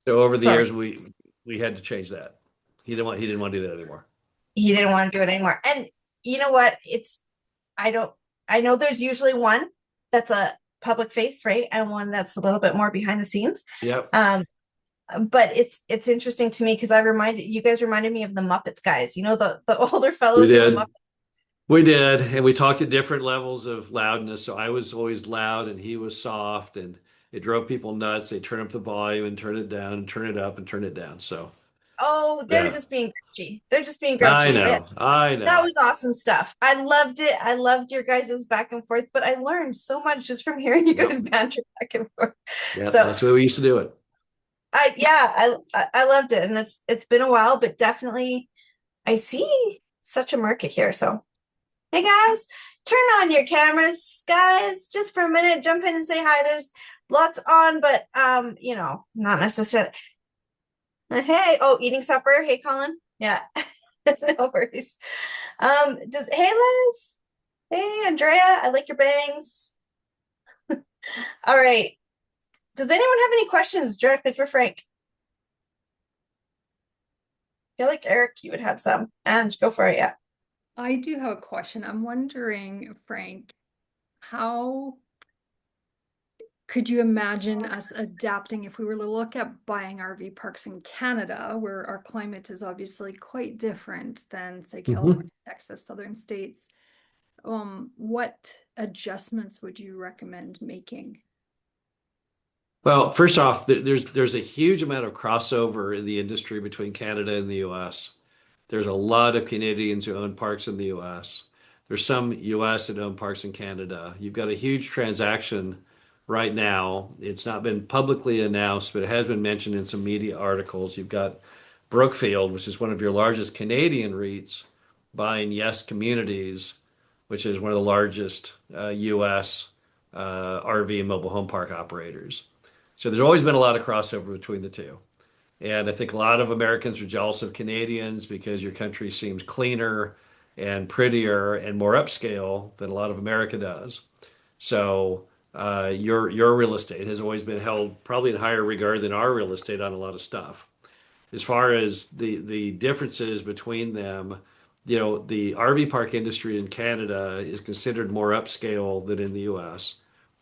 So over the Sorry, years, we had to change that. He didn't want to do that anymore. he didn't want to do it anymore. And you know what? I don't, I know there's usually one that's a public face, right? And one that's a little bit more behind the scenes. Yep, Um, but it's interesting to me because you guys reminded me of the Muppets guys, the older we fellows in the did. Muppets. We did, and we talked at different levels of loudness. So I was always loud, and he was soft, and it drove people nuts. They turn up the volume and turn it down, and turn it up and turn it down. So Oh, they're yeah, just being grouchy. They're just being I grouchy. know, I That know. was awesome stuff. I loved it. I loved your guys' back and forth, but I learned so much just from hearing you Yep, guys banter back and forth. yep. So That's the way we used to do it. I loved it, and it's been a while, but definitely I see such a market here. So hey guys, turn on your cameras, guys, just for a minute. Jump in and say hi. There's lots on, but not necessarily. Hey, oh, eating supper. Hey, Colin. Yeah, no worries. Does hey Liz, hey Andrea, I like your bangs. All right. Does anyone have any questions directly for Frank? I feel like Eric, you would have some. And go for it, yeah. I do have a question. I'm wondering, Frank, how could you imagine us adapting if we were to look at buying RV parks in Canada, where our climate is obviously quite different than, say, Mhm. California, Texas, southern states? What adjustments would you recommend making? Well, first off, there's a huge amount of crossover in the industry between Canada and the U.S. There's a lot of Canadians who own parks in the U.S. There's some U.S. that own parks in Canada. You've got a huge transaction right now. It's not been publicly announced, but it has been mentioned in some media articles. You've got Brookfield, which is one of your largest Canadian REITs, buying Yes Communities, which is one of the largest U.S. RV and mobile home park operators. So there's always been a lot of crossover between the two. And I think a lot of Americans are jealous of Canadians because your country seems cleaner and prettier and more upscale than a lot of America does. So your real estate has always been held probably in higher regard than our real estate on a lot of stuff. As far as the differences between them, the RV park industry in Canada is considered more upscale than in the US.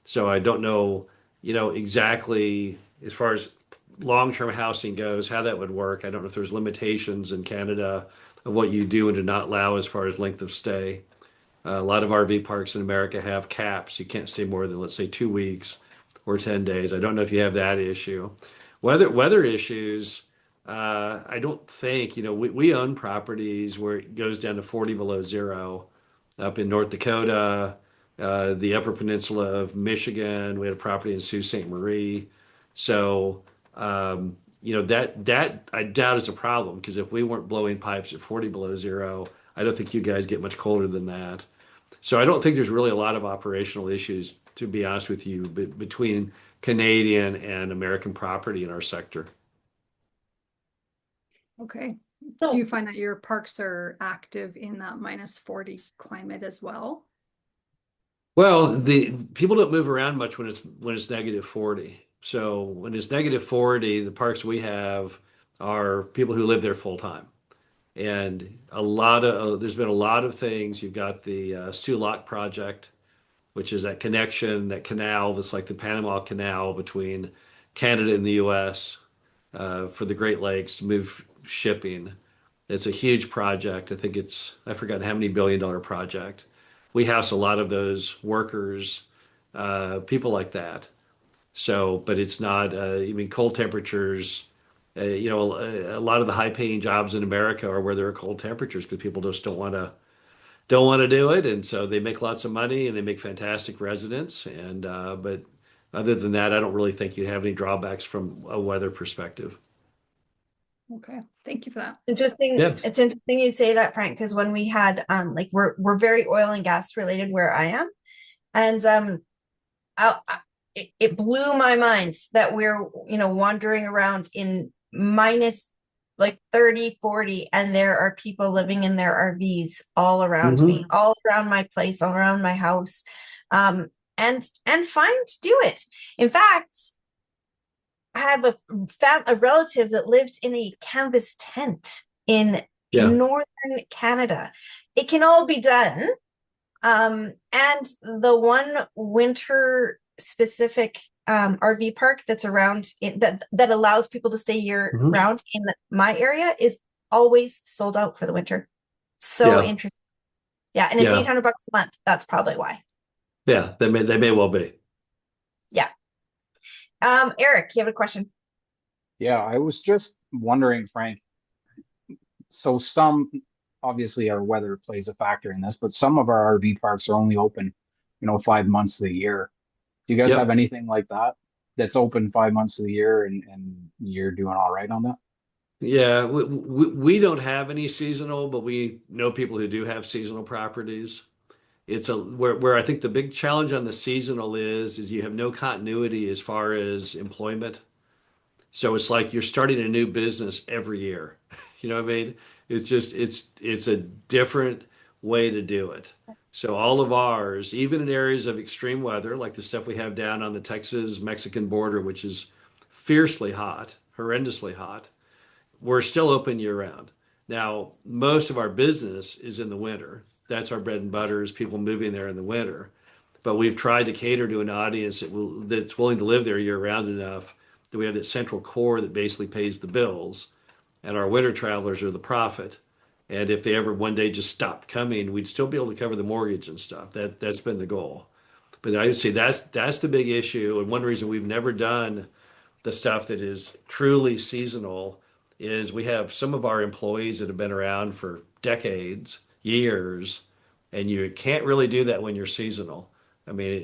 So I don't know, exactly as far as long-term housing goes, how that would work. I don't know if there's limitations in Canada of what you do and do not allow as far as length of stay. A lot of RV parks in America have caps. You can't stay more than, let's say, 2 weeks or 10 days. I don't know if you have that issue. Weather issues, I don't think, we own properties where it goes down to 40 below zero up in North Dakota, the Upper Peninsula of Michigan. We had a property in Sault Ste. Marie. So, that I doubt is a problem because if we weren't blowing pipes at 40 below zero, I don't think you guys get much colder than that. So I don't think there's really a lot of operational issues, to be honest with you, between Canadian and American property in our sector. Okay. Do you So find that your parks are active in that -40 climate as well? Well, the people don't move around much when it's negative 40. So when it's negative 40, the parks we have are people who live there full time. And there's been a lot of things. You've got the Sulak project, which is that connection, that canal that's like the Panama Canal between Canada and the U.S. For the Great Lakes to move shipping. It's a huge project. I think I've forgotten how many billion-dollar project. We house a lot of those workers, people like that. So, but it's not, I mean, cold temperatures, a lot of the high-paying jobs in America are where there are cold temperatures because people just don't want to do it, and so they make lots of money and they make fantastic residents. And but other than that, I don't really think you have any drawbacks from a weather perspective. Okay. Thank you for that. interesting. Yeah. It's interesting you say that, Frank, because when we had like we're very oil and gas related where I am. And it blew my mind that we're wandering around in minus like 30, 40, and there are people living in their RVs all around me, Hmm. all around my place, all around my house, and fine to do it. In fact, I have a relative that lived in a canvas tent in Yeah. northern Canada. It can all be done. And the one winter specific RV park that's around that allows people to stay year Hmm. round in my area is always sold out for the winter. So Yeah. interesting. Yeah, and it's Yeah. 800 bucks a month. That's probably why. Yeah. They may well be. Yeah. Eric, you have a question? Yeah, I was just wondering, Frank. So some, obviously our weather plays a factor in this, but some of our RV parks are only open, 5 months of the year. Do you guys have Yep. anything like that that's open 5 months of the year and you're doing all right on that? Yeah. We don't have any seasonal, but we know people who do have seasonal properties. It's a where I think the big challenge on the seasonal is you have no continuity as far as employment. So it's like you're starting a new business every year. You know what I mean? It's a different way to do it. So all of ours, even in areas of extreme weather, like the stuff we have down on the Texas-Mexican border, which is fiercely hot, horrendously hot, we're still open year round. Now, most of our business is in the winter. That's our bread and butter is people moving there in the winter. But we've tried to cater to an audience that's willing to live there year round enough that we have that central core that basically pays the bills, and our winter travelers are the profit. And if they ever one day just stopped coming, we'd still be able to cover the mortgage and stuff. That's been the goal. But I would say that's the big issue, and one reason we've never done the stuff that is truly seasonal is we have some of our employees that have been around for decades, years, and you can't really do that when you're seasonal. I mean,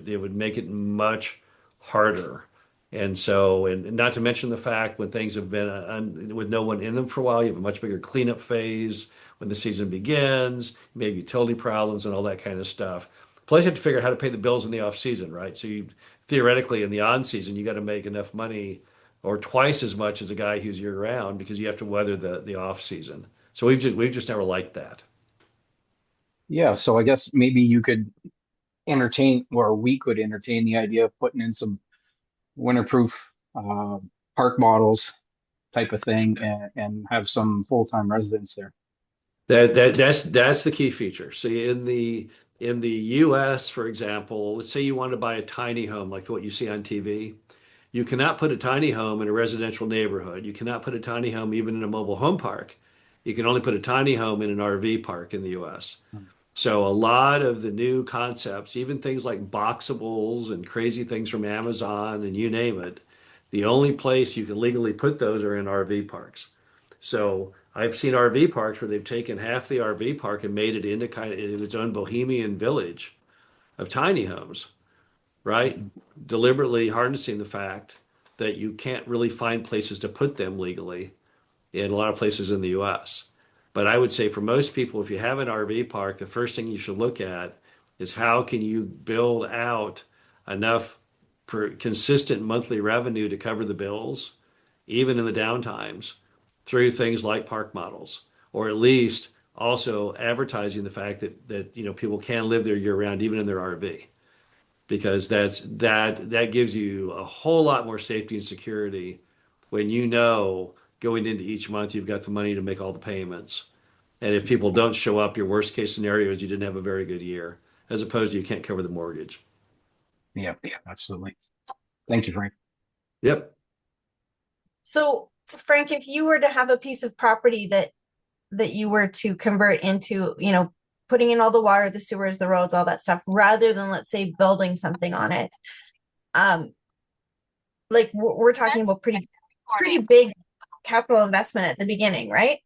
it would make it much harder. And so, and not to mention the fact when things have been with no one in them for a while, you have a much bigger cleanup phase when the season begins, maybe utility problems and all that kind of stuff. Plus, you have to figure out how to pay the bills in the off season, right? So you theoretically in the on season, you got to make enough money or twice as much as a guy who's year round because you have to weather the off season. So we've just never liked that. Yeah, so I guess maybe you could entertain, or we could entertain the idea of putting in some winterproof uh, park models type of thing and have some full-time residents there. That's the key feature. See, in the US, for example, let's say you want to buy a tiny home like what you see on TV. You cannot put a tiny home in a residential neighborhood. You cannot put a tiny home even in a mobile home park. You can only put a tiny home in an RV park in the US. So a lot of the new concepts, even things like boxables and crazy things from Amazon and you name it, the only place you can legally put those are in RV parks. So I've seen RV parks where they've taken half the RV park and made it into kind of its own bohemian village of tiny homes, right? Mhm. Deliberately harnessing the fact that you can't really find places to put them legally in a lot of places in the US. But I would say for most people, if you have an RV park, the first thing you should look at is how can you build out enough consistent monthly revenue to cover the bills, even in the downtimes, through things like park models, or at least also advertising the fact that people can live there year round, even in their RV, because that gives you a whole lot more safety and security when you know going into each month you've got the money to make all the payments. And if people don't show up, your worst case scenario is you didn't have a very good year, as opposed to you can't cover the mortgage. Yeah, absolutely. Thank you, Frank. Yep. So, Frank, if you were to have a piece of property that you were to convert into, putting in all the water, the sewers, the roads, all that stuff, rather than let's say building something on it, um, like we're talking about pretty big capital investment at the beginning, right?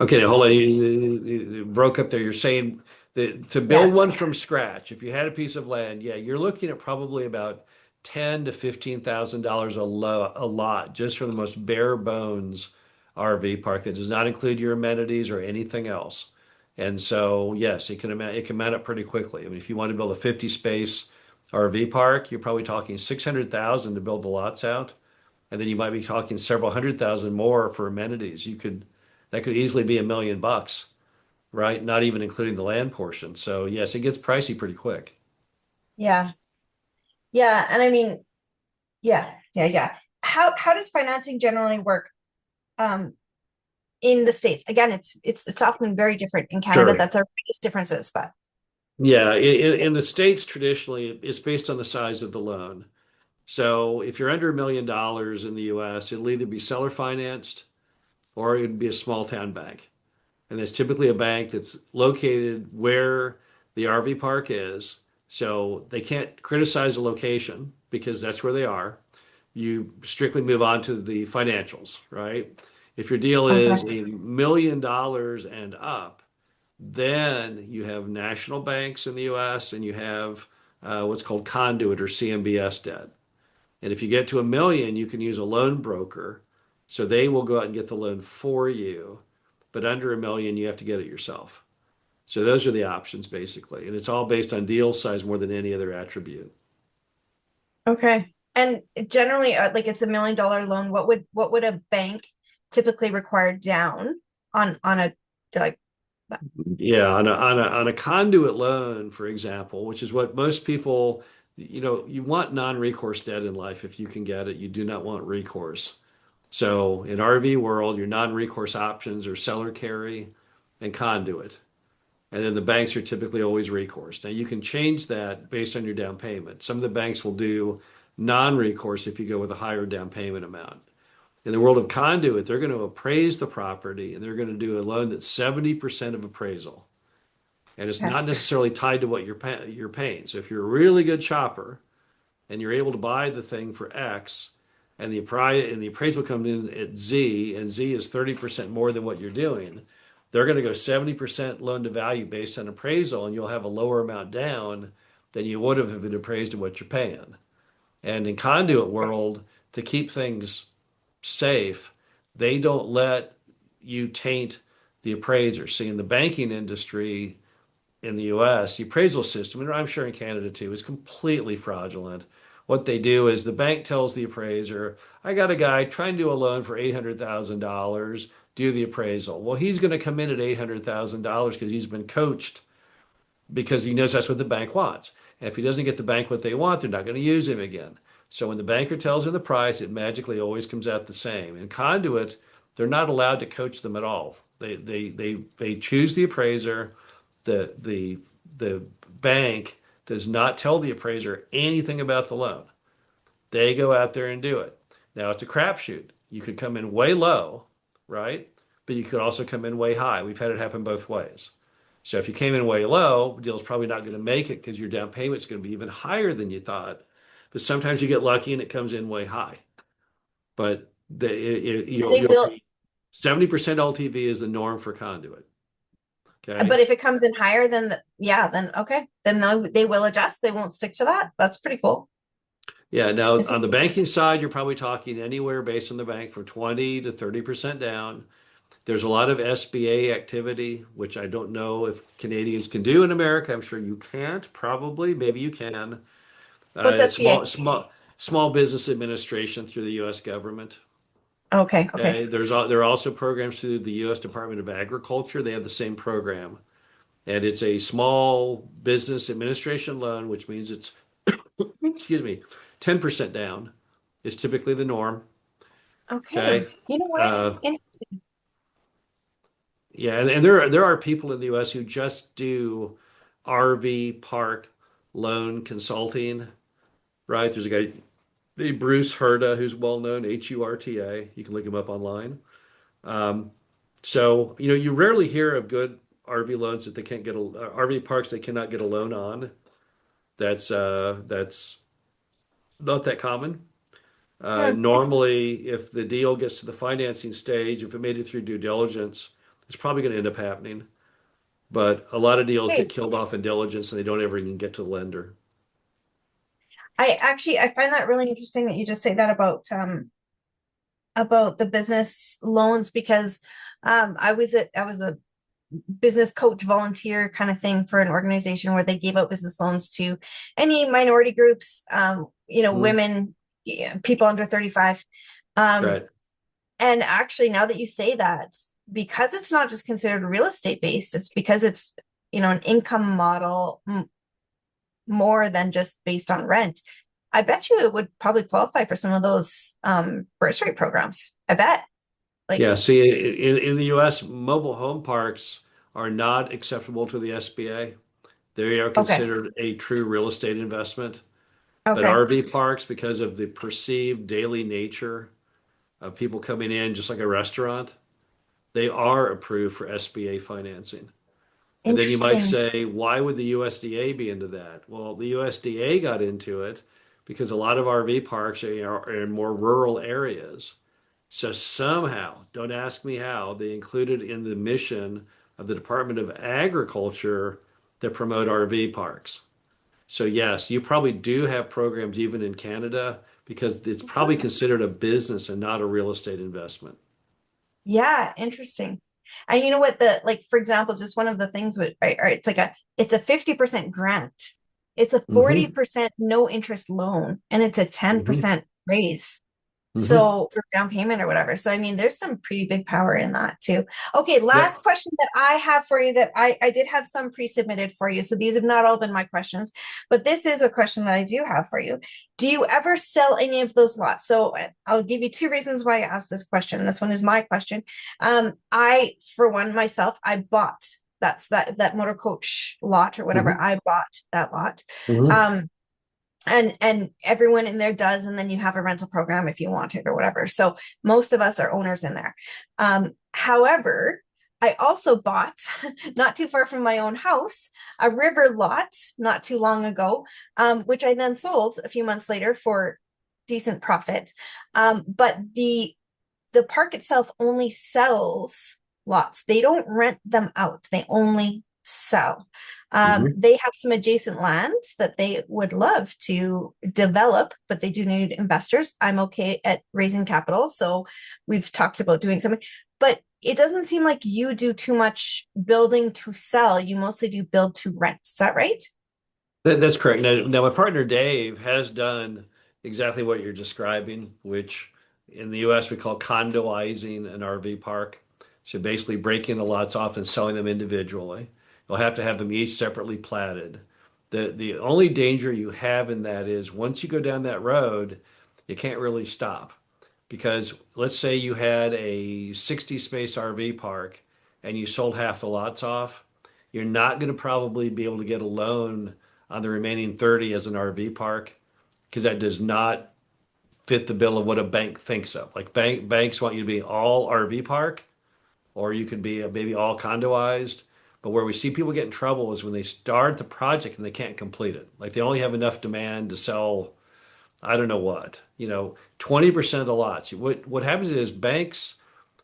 Okay, hold on. You broke up there. You're saying that to build Yes. one from scratch, if you had a piece of land, yeah, you're looking at probably about $10,000 to $15,000 a lot just for the most bare bones RV park that does not include your amenities or anything else. And so, yes, it can mount up pretty quickly. I mean, if you want to build a 50 space RV park, you're probably talking 600,000 to build the lots out. And then you might be talking several hundred thousand more for amenities. That could easily be $1 million, right? Not even including the land portion. So yes, it gets pricey pretty quick. Yeah. Yeah. And I mean, yeah. Yeah. How does financing generally work um in the States? Again, it's often very different in Canada. Sure. That's our biggest differences, but Yeah, in the States, traditionally, it's based on the size of the loan. So if you're under $1 million in the US, it'll either be seller financed or it'd be a small town bank. And it's typically a bank that's located where the RV park is. So they can't criticize the location because that's where they are. You strictly move on to the financials, right? If your deal is okay. $1 million and up, then you have national banks in the US and you have what's called conduit or CMBS debt. And if you get to 1 million, you can use a loan broker. So they will go out and get the loan for you. But under 1 million, you have to get it yourself. So those are the options basically. And it's all based on deal size more than any other attribute. Okay. And generally, like it's $1 million loan. What would a bank typically require down on a like that? Yeah, on a conduit loan, for example, which is what most people, you want non-recourse debt in life if you can get it. You do not want recourse. So in RV world, your non-recourse options are seller carry and conduit. And then the banks are typically always recourse. Now you can change that based on your down payment. Some of the banks will do non-recourse if you go with a higher down payment amount. In the world of conduit, they're going to appraise the property and they're going to do a loan that's 70% of appraisal. And it's Okay. not necessarily tied to what you're paying. So if you're a really good shopper and you're able to buy the thing for X and the appraisal comes in at Z and Z is 30% more than what you're doing, they're going to go 70% loan to value based on appraisal and you'll have a lower amount down than you would have if it appraised at what you're paying. And in conduit world, to keep things safe, they don't let you taint the appraiser. See, in the banking industry, in the US, the appraisal system, and I'm sure in Canada too, is completely fraudulent. What they do is the bank tells the appraiser, I got a guy trying to do a loan for $800,000, do the appraisal. Well, he's going to come in at $800,000 because he's been coached because he knows that's what the bank wants. And if he doesn't get the bank what they want, they're not going to use him again. So when the banker tells him the price, it magically always comes out the same. In conduit, they're not allowed to coach them at all. They choose the appraiser. The bank does not tell the appraiser anything about the loan. They go out there and do it. Now it's a crapshoot. You could come in way low, right? But you could also come in way high. We've had it happen both ways. So if you came in way low, the deal's probably not going to make it because your down payment's going to be even higher than you thought. But sometimes you get lucky and it comes in way high. But They you'll will, be 70% LTV is the norm for conduit. but Okay. if it comes in higher than yeah, then okay, then they will adjust. They won't stick to that. That's pretty cool. Yeah. Now It's on the banking side, you're probably talking anywhere based on the bank from 20 to 30% down. There's a lot of SBA activity, which I don't know if Canadians can do in America. I'm sure you can't, probably. Maybe you can. what's It's SBA? small business administration through the U.S. government. Okay. Okay. There are also programs through the U.S. Department of Agriculture. They have the same program. And it's a small business administration loan, which means it's, excuse me, 10% down is typically the norm. Okay. Okay. You know what? Uh, Yeah, and there are people in the US who just do RV park loan consulting, right? There's a guy named Bruce Herda who's well known, Hurta. You can look him up online. Um, so, you rarely hear of good RV loans that they can't get RV parks they cannot get a loan on. That's not that common. Hmm. Normally, if the deal gets to the financing stage, if it made it through due diligence, it's probably going to end up happening. But a lot of deals get Hey, killed off in diligence and they don't ever even get to the lender. I find that really interesting that you just say that about the business loans because I was a business coach volunteer kind of thing for an organization where they gave out business loans to any minority groups, Mhm. women, yeah, people under 35. Um, Right. and actually, now that you say that, because it's not just considered real estate based, it's because it's, an income model more than just based on rent. I bet you it would probably qualify for some of those bursary programs. I bet. Yeah, Like, see, in the US, mobile home parks are not acceptable to the SBA. They are okay, considered a true real estate investment. But okay, RV parks, because of the perceived daily nature of people coming in, just like a restaurant, they are approved for SBA financing. And then you might interesting. say, why would the USDA be into that? Well, the USDA got into it because a lot of RV parks are in more rural areas. So somehow, don't ask me how, they included in the mission of the Department of Agriculture to promote RV parks. So yes, you probably do have programs even in Canada because it's probably considered a business and not a real estate investment. Yeah, interesting. And you know what the like for example, just one of the things with or it's a 50% grant. It's a Hmm. 40% no interest loan and it's a Hmm. 10% raise. Hmm. So for down payment or whatever. So I mean, there's some pretty big power in that too. Okay, Yeah. last question that I have for you that I did have some pre-submitted for you. So these have not all been my questions, but this is a question that I do have for you. Do you ever sell any of those lots? So I'll give you two reasons why I asked this question. This one is my question. I, for one, myself, I bought that motor coach lot or whatever. Hmm. I bought that lot. Hmm. Um, and everyone in there does, and then you have a rental program if you want it or whatever. So most of us are owners in there. However, I also bought not too far from my own house a river lot not too long ago, which I then sold a few months later for decent profit. But the park itself only sells lots. They don't rent them out. They only sell. Hmm. They have some adjacent land that they would love to develop, but they do need investors. I'm okay at raising capital. So we've talked about doing something, but it doesn't seem like you do too much building to sell. You mostly do build to rent. Is that right? That's correct. Now, my partner Dave has done exactly what you're describing, which in the US we call condoizing an RV park. So basically breaking the lots off and selling them individually. You'll have to have them each separately platted. The only danger you have in that is once you go down that road, you can't really stop. Because let's say you had a 60 space RV park and you sold half the lots off, you're not going to probably be able to get a loan on the remaining 30 as an RV park because that does not fit the bill of what a bank thinks of. Like banks want you to be all RV park, or you could be maybe all condoized. But where we see people get in trouble is when they start the project and they can't complete it. Like they only have enough demand to sell, I don't know what, 20% of the lots. What happens is banks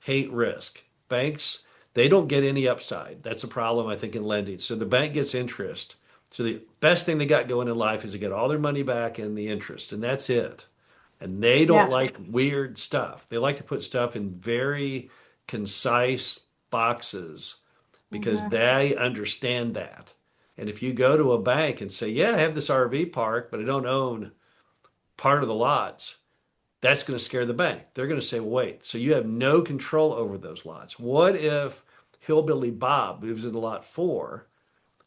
hate risk. Banks, they don't get any upside. That's a problem, I think, in lending. So the bank gets interest. So the best thing they got going in life is to get all their money back and the interest, and that's it. And they don't Yeah. like weird stuff. They like to put stuff in very concise boxes because Mhm. they understand that. And if you go to a bank and say, "Yeah, I have this RV park, but I don't own part of the lots," that's going to scare the bank. They're going to say, wait, so you have no control over those lots. What if Hillbilly Bob moves into lot 4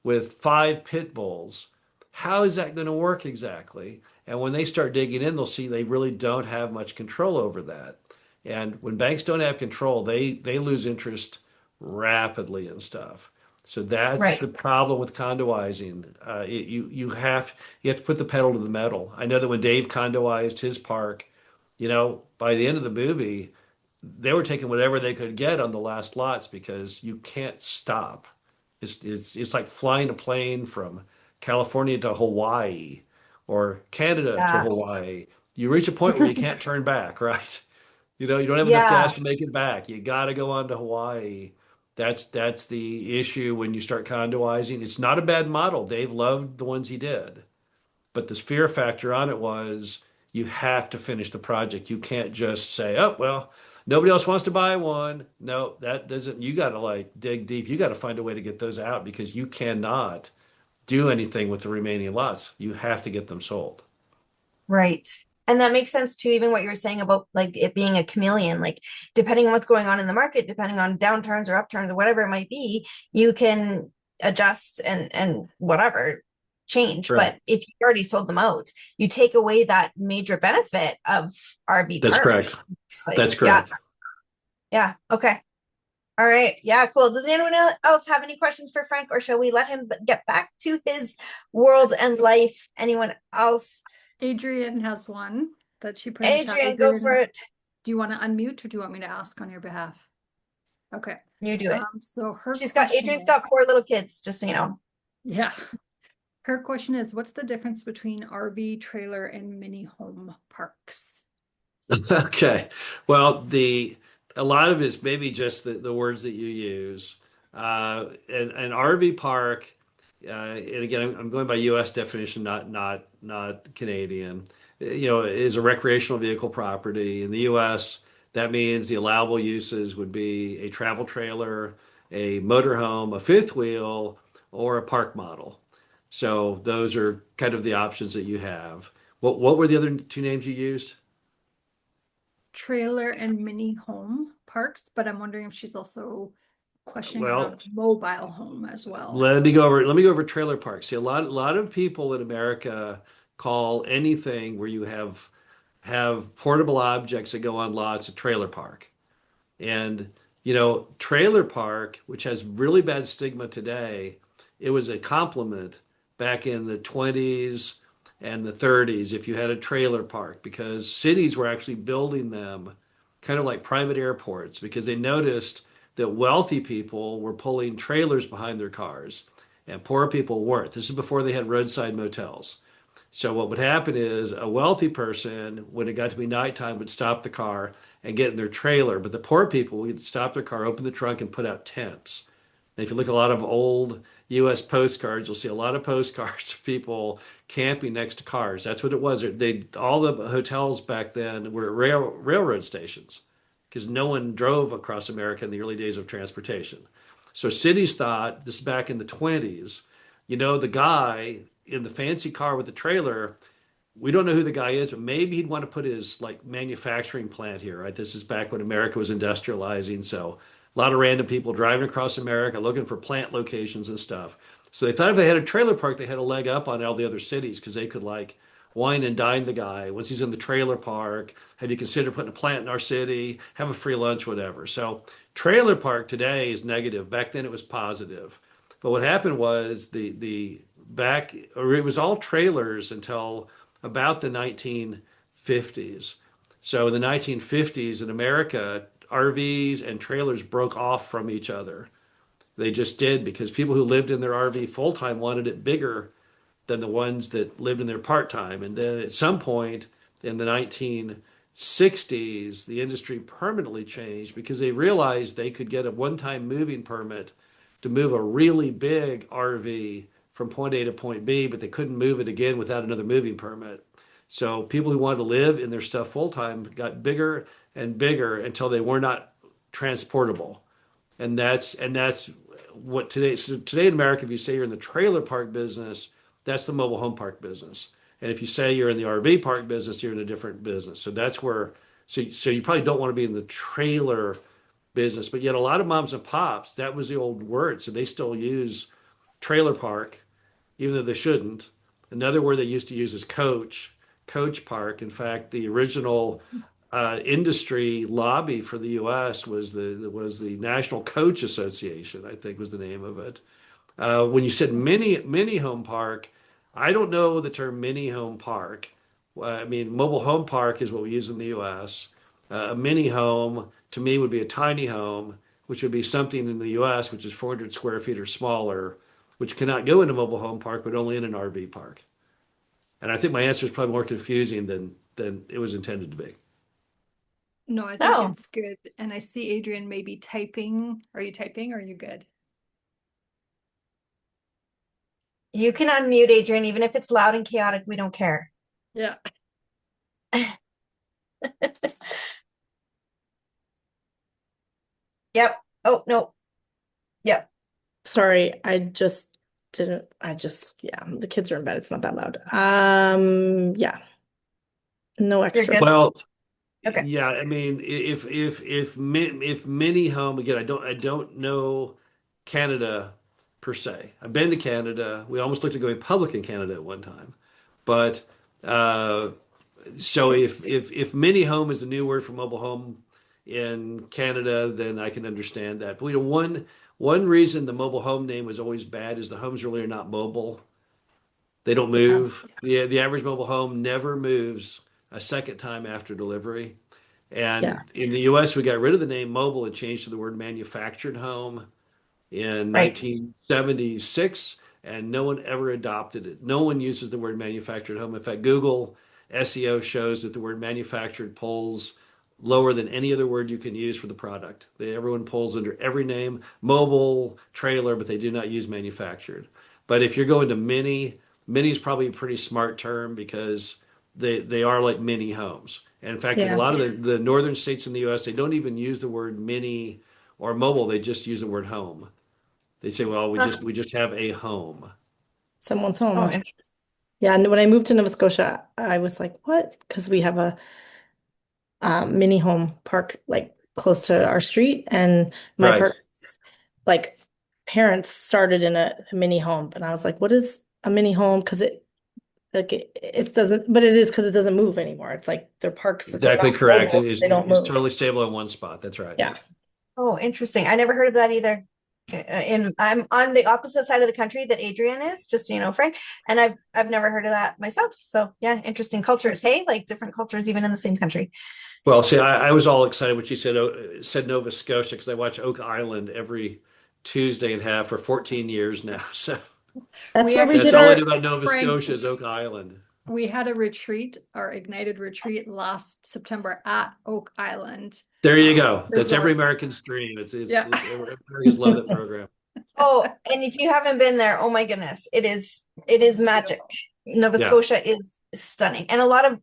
with 5 pit bulls? How is that going to work exactly? And when they start digging in, they'll see they really don't have much control over that. And when banks don't have control, they lose interest rapidly and stuff. So that's Right. the problem with condoizing. You have to put the pedal to the metal. I know that when Dave condoized his park, by the end of the movie, they were taking whatever they could get on the last lots because you can't stop. It's like flying a plane from California to Hawaii or Canada to Yeah. Hawaii. You reach a point where you can't turn back, right? You don't have enough gas Yeah. to make it back. You got to go on to Hawaii. That's the issue when you start condoizing. It's not a bad model. Dave loved the ones he did. But the fear factor on it was you have to finish the project. You can't just say, oh, well, nobody else wants to buy one. No, that doesn't, you got to like dig deep. You got to find a way to get those out because you cannot do anything with the remaining lots. You have to get them sold. Right. And that makes sense too, even what you were saying about like it being a chameleon, like depending on what's going on in the market, depending on downturns or upturns or whatever it might be, you can adjust and whatever, change. Correct. But if you already sold them out, you take away that major benefit of RV That's correct. parks. That's Place. Yeah. correct. Yeah. Okay. All right. Yeah, cool. Does anyone else have any questions for Frank, or shall we let him get back to his world and life? Anyone else? Adrian has one that she put in the chat. Adrian, go for Adrian, it. do you want to unmute or do you want me to ask on your behalf? Okay. You do it. So her She's got question Adrian's is, got 4 little kids, just so you know. yeah, her question is, what's the difference between RV, trailer, and mini home parks? Okay. Well, a lot of it's maybe just the words that you use. An RV park, and again, I'm going by U.S. definition, not Canadian. Is a recreational vehicle property in the U.S. That means the allowable uses would be a travel trailer, a motorhome, a fifth wheel, or a park model. So those are kind of the options that you have. What were the other two names you used? Trailer and mini home parks, but I'm wondering if she's also questioning Well, around mobile home as well. let me go over trailer parks. See, a lot of people in America call anything where you have portable objects that go on lots a trailer park. And, trailer park, which has really bad stigma today, it was a compliment back in the 20s and the 30s if you had a trailer park because cities were actually building them kind of like private airports because they noticed that wealthy people were pulling trailers behind their cars and poor people weren't. This is before they had roadside motels. So what would happen is a wealthy person, when it got to be nighttime, would stop the car and get in their trailer. But the poor people would stop their car, open the trunk, and put out tents. And if you look at a lot of old U.S. postcards, you'll see a lot of postcards of people camping next to cars. That's what it was. All the hotels back then were railroad stations because no one drove across America in the early days of transportation. So cities thought, this is back in the 20s, the guy in the fancy car with the trailer, we don't know who the guy is, but maybe he'd want to put his like manufacturing plant here, right? This is back when America was industrializing, so a lot of random people driving across America looking for plant locations and stuff. So they thought if they had a trailer park, they had a leg up on all the other cities because they could like wine and dine the guy once he's in the trailer park. Have you considered putting a plant in our city? Have a free lunch, whatever. So trailer park today is negative. Back then it was positive. But what happened was the back or it was all trailers until about the 1950s. So in the 1950s in America, RVs and trailers broke off from each other. They just did because people who lived in their RV full time wanted it bigger than the ones that lived in there part time. And then at some point in the 1960s, the industry permanently changed because they realized they could get a one time moving permit to move a really big RV from point A to point B, but they couldn't move it again without another moving permit. So people who wanted to live in their stuff full time got bigger and bigger until they were not transportable. And that's what today. So today in America, if you say you're in the trailer park business, that's the mobile home park business. And if you say you're in the RV park business, you're in a different business. So that's where. So you probably don't want to be in the trailer business, but yet a lot of moms and pops, that was the old word. So they still use trailer park, even though they shouldn't. Another word they used to use is coach park. In fact, the original industry lobby for the U.S. was the National Coach Association, I think was the name of it. When you said mini home park, I don't know the term mini home park. I mean, mobile home park is what we use in the U.S. A mini home to me would be a tiny home, which would be something in the U.S. which is 400 square feet or smaller, which cannot go in a mobile home park, but only in an RV park. And I think my answer is probably more confusing than it was intended to be. No, I think No, it's good. And I see Adrian maybe typing. Are you typing or are you good? you can unmute Adrian, even if it's loud and chaotic. We don't care. Yeah. Yep. Oh, no. Yep. Sorry, I just didn't. Yeah, the kids are in bed. It's not that loud. Yeah, no You're extra. good. Well, Okay. yeah, I mean, if mini home again, I don't know Canada per se. I've been to Canada. We almost looked at going public in Canada at one time. But so if mini home is the new word for mobile home in Canada, then I can understand that. But one reason the mobile home name was always bad is the homes really are not mobile. They don't Yeah. move. Yeah, the average mobile home never moves a second time after delivery. Yeah. And in the US, we got rid of the name mobile and changed to the word manufactured home in Right. 1976, and no one ever adopted it. No one uses the word manufactured home. In fact, Google SEO shows that the word manufactured polls lower than any other word you can use for the product. Everyone polls under every name, mobile, trailer, but they do not use manufactured. But if you're going to mini is probably a pretty smart term because they are like mini homes. And in fact, in a Yeah. lot of the northern states in the US, they don't even use the word mini or mobile. They just use the word home. They say, well, we Huh. just have a home. Someone's home. Oh, That's yeah. And when I moved to Nova Scotia, I was like, what? Because we have a mini home park like close to our street, and my Right. partner's like parents started in a mini home, and I was like, what is a mini home? Because it doesn't, but it is because it doesn't move anymore. It's like they're parks that they're Exactly not correct. mobile, they don't It's move. totally stable in one spot. That's right. Yeah. oh, interesting. I never heard of that either. And I'm on the opposite side of the country that Adrian is, just so you know, Frank. And I've never heard of that myself. So yeah, interesting cultures. Hey, like different cultures even in the same country. Well, see, I was all excited when she said Nova Scotia because I watch Oak Island every Tuesday and have for 14 years now. So That's We where we that's did all I actually, know about Nova Frank, Scotia is Oak Island. we had a retreat, our Ignited retreat last September at Oak Island There you go. That's every Resort. American's dream. Yeah. Americans love that program. Oh, and if you haven't been there, oh my goodness, it is magic. Nova Yeah. Scotia is stunning. And a lot of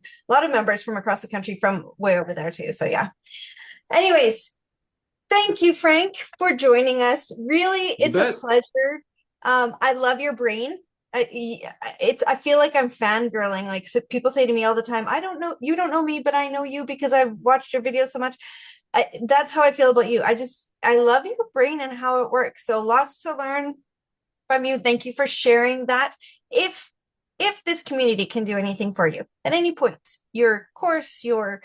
members from across the country from way over there too. So yeah. Anyways, thank you, Frank, for joining us. Really, You it's a bet. pleasure. I love your brain. I feel like I'm fangirling. Like so people say to me all the time, I don't know, you don't know me, but I know you because I've watched your videos so much. That's how I feel about you. I love your brain and how it works. So lots to learn from you. Thank you for sharing that. If if this community can do anything for you at any point, your course, your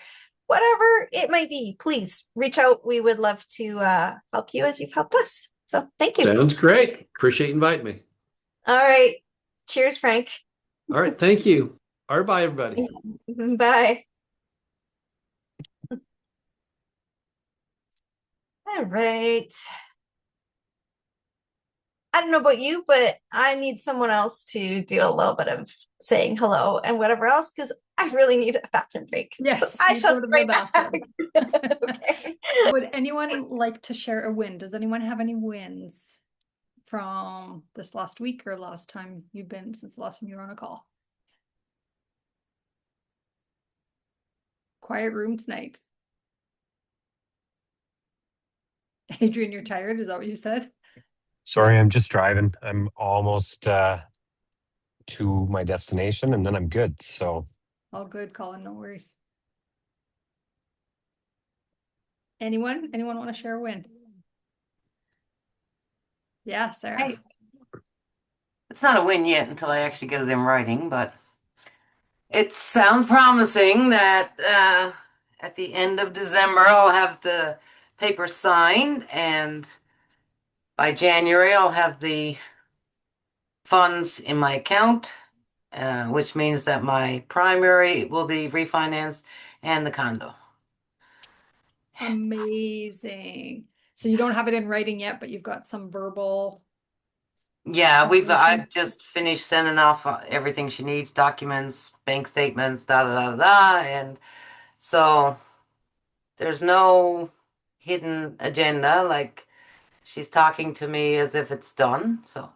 whatever it might be, please reach out. We would love to help you as you've helped us. So thank you. Sounds great. Appreciate you inviting me. All right. Cheers, Frank. All right. Thank you. All right. Bye, everybody. Bye. All right. I don't know about you, but I need someone else to do a little bit of saying hello and whatever else because I really need a bathroom break. Yes, so I you shall go to be the right back. bathroom. Okay. Would anyone like to share a win? Does anyone have any wins from this last week or last time you've been since the last time you were on a call? Quiet room tonight. Adrian, you're tired? Is that what you said? Sorry, I'm just driving. I'm almost to my destination and then I'm good. So All good, Colin, no worries. Anyone? Anyone want to share a win? Yeah, Sarah. It's not a win yet until I actually get it in writing, but it sounds promising that at the end of December I'll have the paper signed, and by January I'll have the funds in my account, which means that my primary will be refinanced and the condo. Amazing. So you don't have it in writing yet, but you've got some verbal Yeah, confirmation. I've just finished sending off everything she needs, documents, bank statements, da da da da, and so there's no hidden agenda. Like she's talking to me as if it's done. So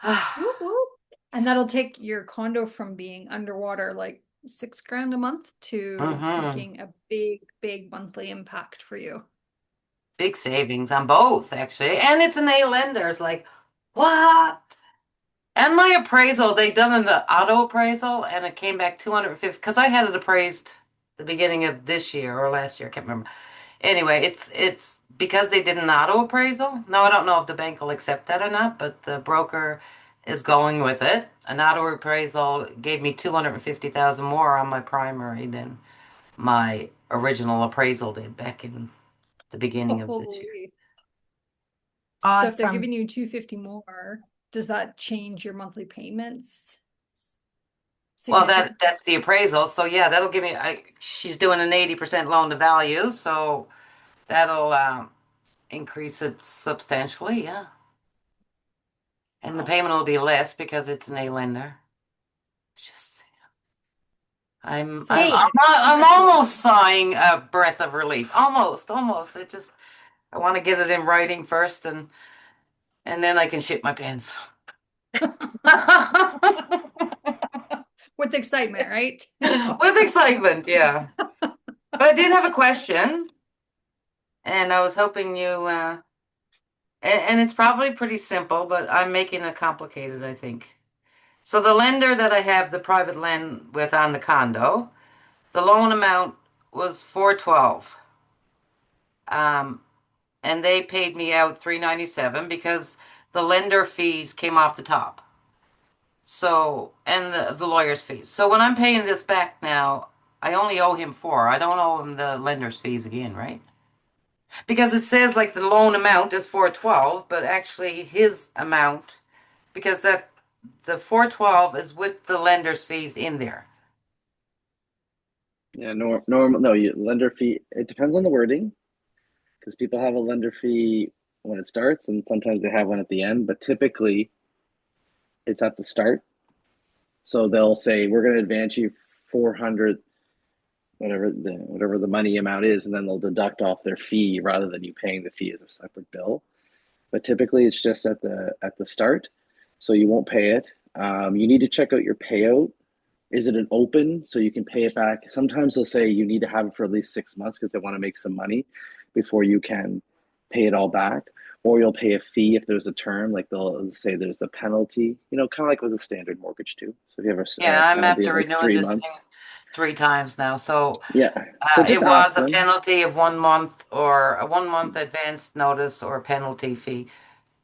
Whoop, whoop. And that'll take your condo from being underwater like $6,000 a month to mhm. making a big, big monthly impact for you. Big savings on both actually, and it's an A lender. It's like what? And my appraisal, they done in the auto appraisal, and it came back 250 because I had it appraised the beginning of this year or last year, I can't remember. anyway, it's because they did an auto appraisal. Now I don't know if the bank will accept that or not, but the broker is going with it. An auto appraisal gave me 250,000 more on my primary than my original appraisal did back in the beginning of this year. Holy. So if they're Awesome. giving you 250 more, does that change your monthly payments? Well, Significant? that's the appraisal. So yeah, that'll give me. She's doing an 80% loan to value, so that'll increase it substantially. Yeah, and the payment will be less because it's an A lender. It's just I'm I'm So I'm, Hey, I'm almost sighing a breath of relief. Almost, almost. It just I want to get it in writing first, and then I can shit my pants. with excitement, right? With excitement, yeah. But I did have a question, and I was hoping you and it's probably pretty simple, but I'm making it complicated, I think. So the lender that I have the private lend with on the condo, the loan amount was 412. Um, and they paid me out 397 because the lender fees came off the top. So, and the lawyer's fees. So when I'm paying this back now, I only owe him four. I don't owe him the lender's fees again, right? Because it says like the loan amount is 412, but actually his amount, because that's the 412 is with the lender's fees in there. Yeah, normal. No, lender fee. It depends on the wording because people have a lender fee when it starts, and sometimes they have one at the end. But typically, it's at the start. So they'll say we're going to advance you 400, whatever the money amount is, and then they'll deduct off their fee rather than you paying the fee as a separate bill. But typically, it's just at the start, so you won't pay it. You need to check out your payout. Is it an open so you can pay it back? Sometimes they'll say you need to have it for at least 6 months because they want to make some money before you can pay it all back. Or you'll pay a fee if there's a term, like they'll say there's a penalty, kind of like with a standard mortgage too. So if you have a Yeah, I'm penalty after of like renewing three this thing months, 3 times now. So yeah. So just it ask was a them. penalty of 1 month or a 1 month advance notice or a penalty fee.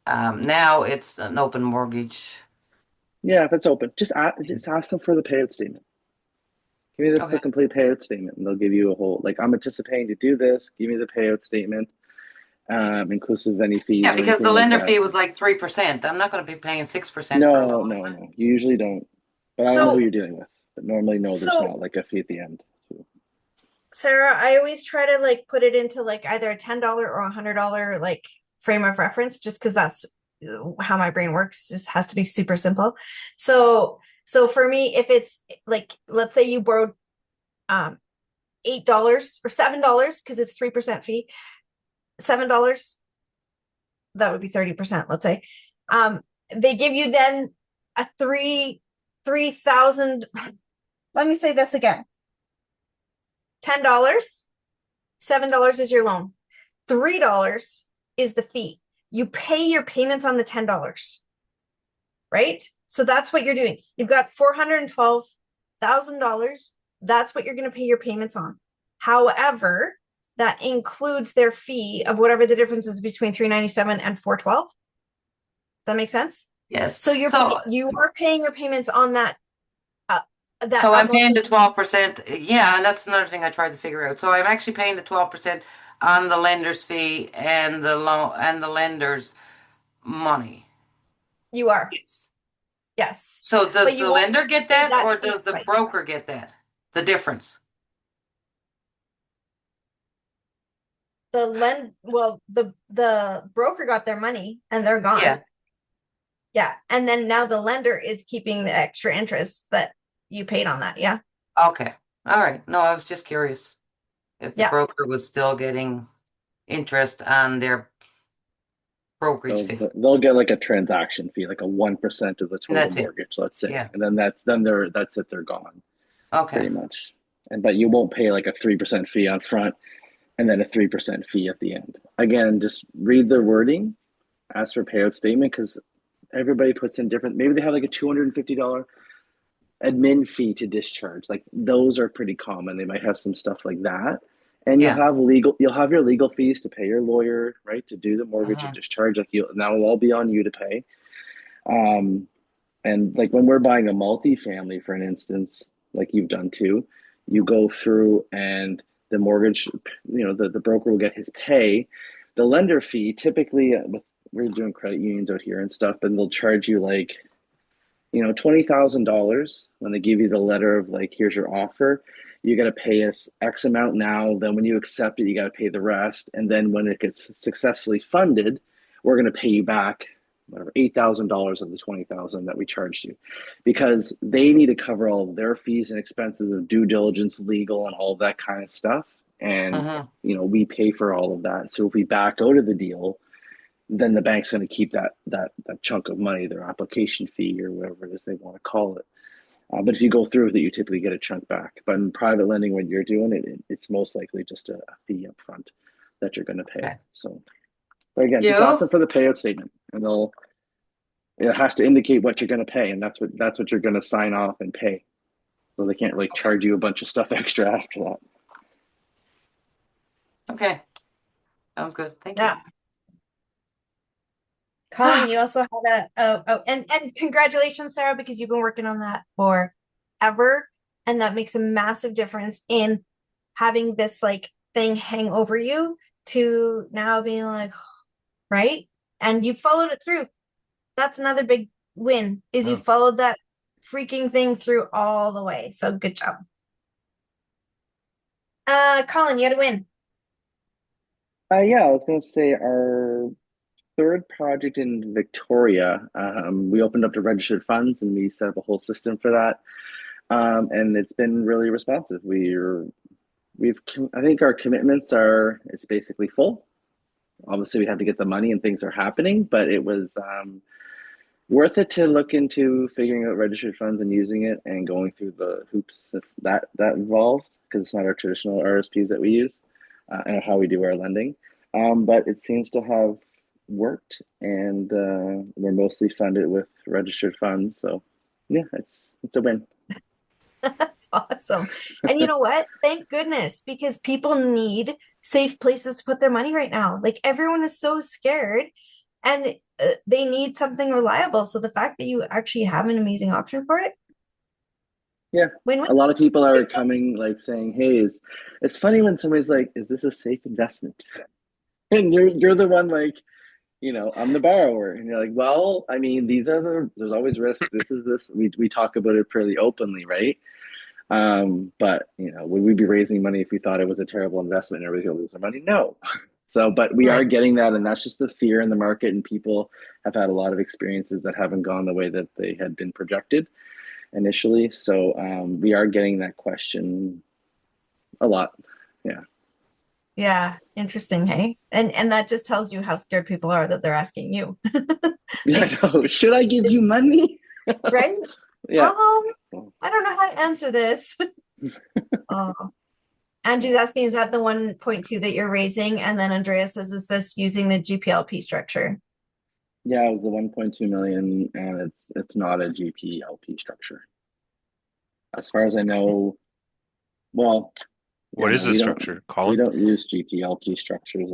Now it's an open mortgage. Yeah, if it's open, just ask them for the payout statement. Give me Okay. the complete payout statement, and they'll give you a whole like I'm anticipating to do this. Give me the payout statement, inclusive of any Yeah, fees or because the anything like lender that. fee was like 3%. I'm not going to be paying 6% for a No, loan. no, no. You usually don't. But I don't know who so you're dealing with. But normally, no, there's so not like a fee at the end. Sarah, I always try to like put it into like either a $10 or $100 like frame of reference, just because that's how my brain works. Just has to be super simple. So for me, if it's like let's say you borrowed um $8 or $7 because it's 3% fee, $7, that would be 30%, let's say. They give you then a 3,000. Let me say this again. $10, $7 is your loan. $3 is the fee. You pay your payments on the $10, right? So that's what you're doing. You've got $412,000. That's what you're going to pay your payments on. However, that includes their fee of whatever the difference is between 397 and 412. Does that make sense? Yes. So So you are paying your payments on that so I'm almost paying the 12%. Yeah, and that's another thing I tried to figure out. So I'm actually paying the 12% on the lender's fee and the loan and the lender's money. you are. Yes. Yes. So But does you the won't lender get pay that that or fee does the twice. broker get that? The difference. The broker got their money and they're gone. Yeah. Yeah. And then now the lender is keeping the extra interest that you paid on that. Yeah. Okay. All right. No, I was just curious if the Yeah. broker was still getting interest on their brokerage So fee. they'll get like a transaction fee, like a 1% of the And total that's it. mortgage, let's say, Yeah. and then that's it. They're gone Okay. pretty much. But you won't pay like a 3% fee on front and then a 3% fee at the end. Again, just read the wording, ask for payout statement because everybody puts in different. Maybe they have like a $250 admin fee to discharge. Like those are pretty common. They might have some stuff like that. And Yeah. you'll have your legal fees to pay your lawyer, right, to do the mortgage and Uh-huh. discharge. Like you, that will all be on you to pay. Um, and like when we're buying a multifamily, for an instance, like you've done too, you go through and the mortgage, the broker will get his pay. The lender fee, typically, we're doing credit unions out here and stuff, and they'll charge you like, $20,000 when they give you the letter of like, here's your offer. You got to pay us X amount now. Then when you accept it, you got to pay the rest. And then when it gets successfully funded, we're going to pay you back whatever $8,000 of the 20,000 that we charged you, because they need to cover all of their fees and expenses of due diligence, legal, and all of that kind of stuff. And Uh-huh. we pay for all of that. So if we back out of the deal, then the bank's going to keep that chunk of money, their application fee or whatever it is they want to call it. But if you go through with it, you typically get a chunk back. But in private lending, when you're doing it, it's most likely just a fee up front that you're going to pay. Okay. So, but again, just ask Joe? them for the payout statement, and it has to indicate what you're going to pay, and that's what you're going to sign off and pay. So they can't really Okay. charge you a bunch of stuff extra after that. Okay. Sounds good. Thank you. Yeah. Colin, you also had and congratulations, Sarah, because you've been working on that forever. And that makes a massive difference in having this like thing hang over you to now being like, right? And you followed it through. That's another big win, is you Yeah. followed that freaking thing through all the way. So good job. Colin, you had a win. Yeah, I was going to say our third project in Victoria, we opened up to registered funds and we set up a whole system for that. And it's been really responsive. I think our commitments it's basically full. Obviously, we have to get the money and things are happening, but it was worth it to look into figuring out registered funds and using it and going through the hoops that involved, because it's not our traditional RSPs that we use and how we do our lending. But it seems to have worked, and we're mostly funded with registered funds. So yeah, it's a win. That's awesome. And you know what? Thank goodness, because people need safe places to put their money right now. Like everyone is so scared and they need something reliable. So the fact that you actually have an amazing option for it, Yeah. win-win. A lot of people are coming like saying, "Hey, it's funny when somebody's like, is this a safe investment?" And you're the one like, I'm the borrower. And you're like, well, I mean, there's always risks. We talk about it pretty openly, right? But would we be raising money if we thought it was a terrible investment and everybody's gonna lose their money? No. So, but we are Right. getting that, and that's just the fear in the market, and people have had a lot of experiences that haven't gone the way that they had been projected initially. So we are getting that question a lot. Yeah. Yeah, interesting, hey? And that just tells you how scared people are that they're asking you. Yeah, Like, I know. Should I give you money? right? Yeah. I don't know how to answer this. Oh, Angie's asking, is that the 1.2 that you're raising? And then Andrea says, is this using the GPLP structure? Yeah, it was the 1.2 million, and it's not a GPLP structure. As far as I know, well, What is no, the we don't structure, we Colin? don't use GPLP structures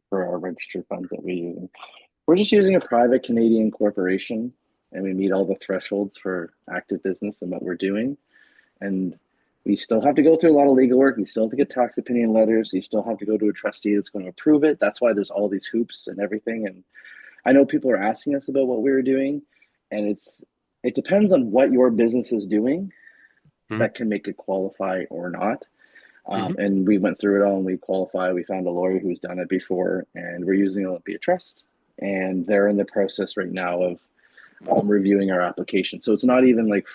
for our registered funds that we use. We're just using a private Canadian corporation, and we meet all the thresholds for active business and what we're doing. And we still have to go through a lot of legal work. You still have to get tax opinion letters. You still have to go to a trustee that's going to approve it. That's why there's all these hoops and everything. And I know people are asking us about what we were doing, and it depends on what your business is doing Hmm. that can make it qualify or not. Hmm. And we went through it all and we qualified. We found a lawyer who's done it before, and we're using Olympia Trust. And they're in the process right now of reviewing our application. So it's not even like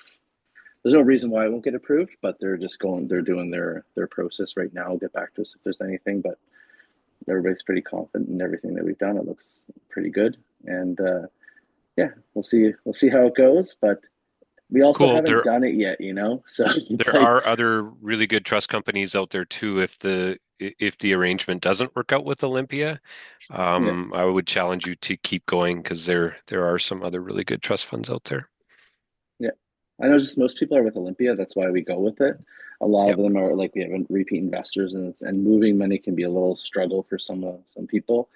there's no reason why it won't get approved, but they're doing their process right now. I'll get back to us if there's anything, but everybody's pretty confident in everything that we've done. It looks pretty good. And yeah, we'll see how it goes, but we also Cool. haven't done it yet, so it's There like, are other really good trust companies out there too. If the arrangement doesn't work out with Olympia, yeah. I would challenge you to keep going because there are some other really good trust funds out there. Yeah. I know just most people are with Olympia. That's why we go with it. A lot of Yep. them are like we have repeat investors, and moving money can be a little struggle for some people.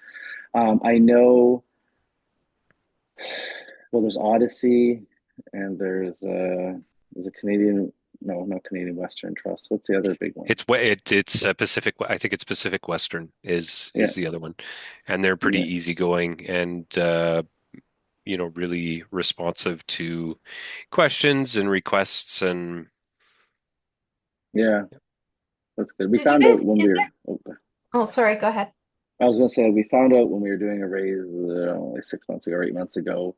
I know. Well, there's Odyssey, and there's a Canadian. No, not Canadian Western Trust. What's the other big one? It's Pacific. I think it's Pacific Western Yeah, is the other one, and they're pretty yeah, easygoing and really responsive to questions and requests and yeah. That's good. We Did you found guys, out when is we there, were. oh, sorry, go ahead. I was gonna say we found out when we were doing a raise like 6 months ago or 8 months ago.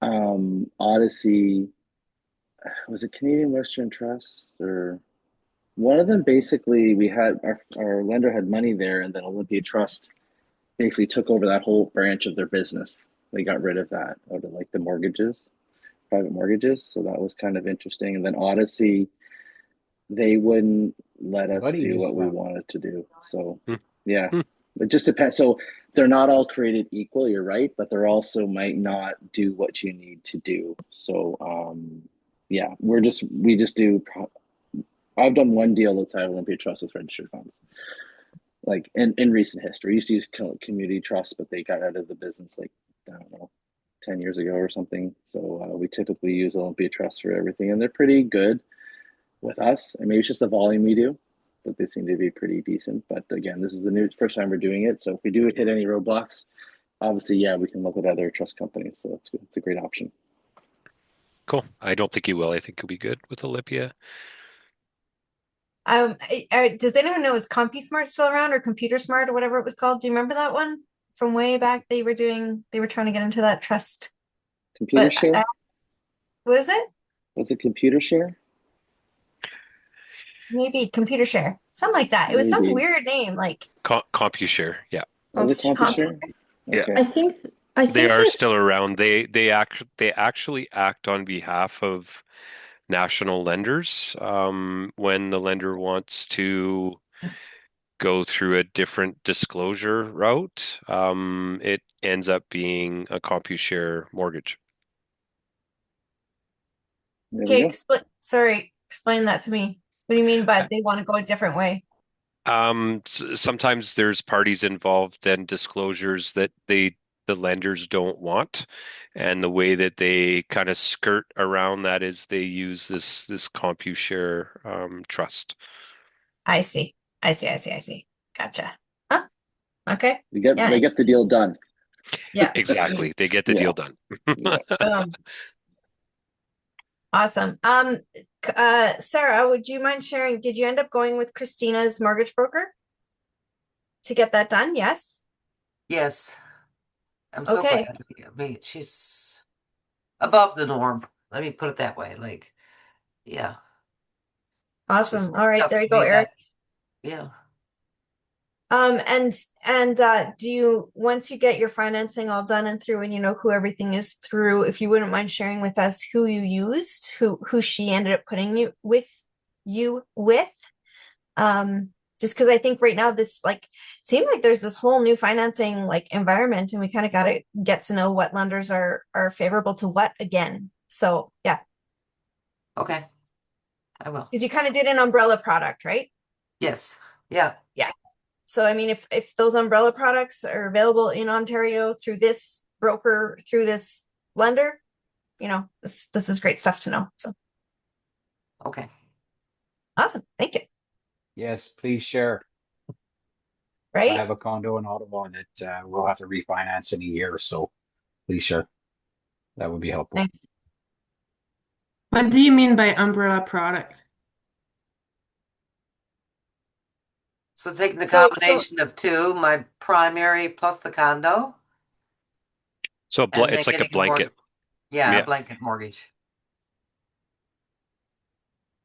Odyssey, was it Canadian Western Trust or one of them? Basically, we had our lender had money there, and then Olympia Trust basically took over that whole branch of their business. They got rid of that out of like the mortgages, private mortgages. So that was kind of interesting. And then Odyssey, they wouldn't let us Everybody do uses what we that. wanted to do. So Hmm. yeah, Hmm. it just depends. So they're not all created equal, you're right, but they're also might not do what you need to do. So yeah, we just do. I've done one deal outside Olympia Trust with registered funds, like in recent history. We used to use community trust, but they got out of the business like I don't know, 10 years ago or something. So we typically use Olympia Trust for everything, and they're pretty good with us. And maybe it's just the volume we do, but they seem to be pretty decent. But again, this is the first time we're doing it. So if we do hit any roadblocks, obviously, yeah, we can look at other trust companies. So that's good. It's a great option. Cool. I don't think you will. I think you'll be good with Olympia. Does anyone know is CompuSmart still around or Computer Smart or whatever it was called? Do you remember that one from way back? They were trying to get into that trust, Computer but share? what is it? Was it computer share? Maybe Computer Share, something like that. It was some Maybe. weird name, like CompuShare. Yeah. Was it Compu. CompuShare? Yeah. Okay. I They think are that still around. They actually act on behalf of national lenders when the lender wants to go through a different disclosure route. It ends up being a CompuShare mortgage. There we Okay, go. explain that to me. What do you mean by they want to go a different way? Sometimes there's parties involved and disclosures that the lenders don't want, and the way that they kind of skirt around that is they use this CompuShare trust. I see. I see. Gotcha. Huh? Okay. Yeah. They get the deal done. Yeah. Exactly, they get the Yeah. deal done. Yeah. Awesome. Sarah, would you mind sharing? Did you end up going with Christina's mortgage broker to get that done? Yes. Yes, I'm so Okay. glad. I mean, she's above the norm. Let me put it that way. Like, yeah, she's Awesome. All right. tough There to you go, beat Eric. that. Yeah. Do you once you get your financing all done and through and you know who everything is through, if you wouldn't mind sharing with us who you used, who she ended up putting you with, just because I think right now this like seems like there's this whole new financing like environment and we kind of got to get to know what lenders are favorable to what again. So yeah, Okay, I will. because you kind of did an umbrella product, right? Yes. Yeah. Yeah. So I mean, if those umbrella products are available in Ontario through this broker, through this lender, this is great stuff to know. So Okay. awesome. Thank you. Yes, please share. I Right? have a condo in Ottawa that we'll have to refinance in a year, so please share. That would be helpful. Thanks. What do you mean by umbrella product? So taking the So combination of two, my primary plus the condo, So and then it's like a getting a mortgage. blanket. Yeah, a Yeah. blanket mortgage.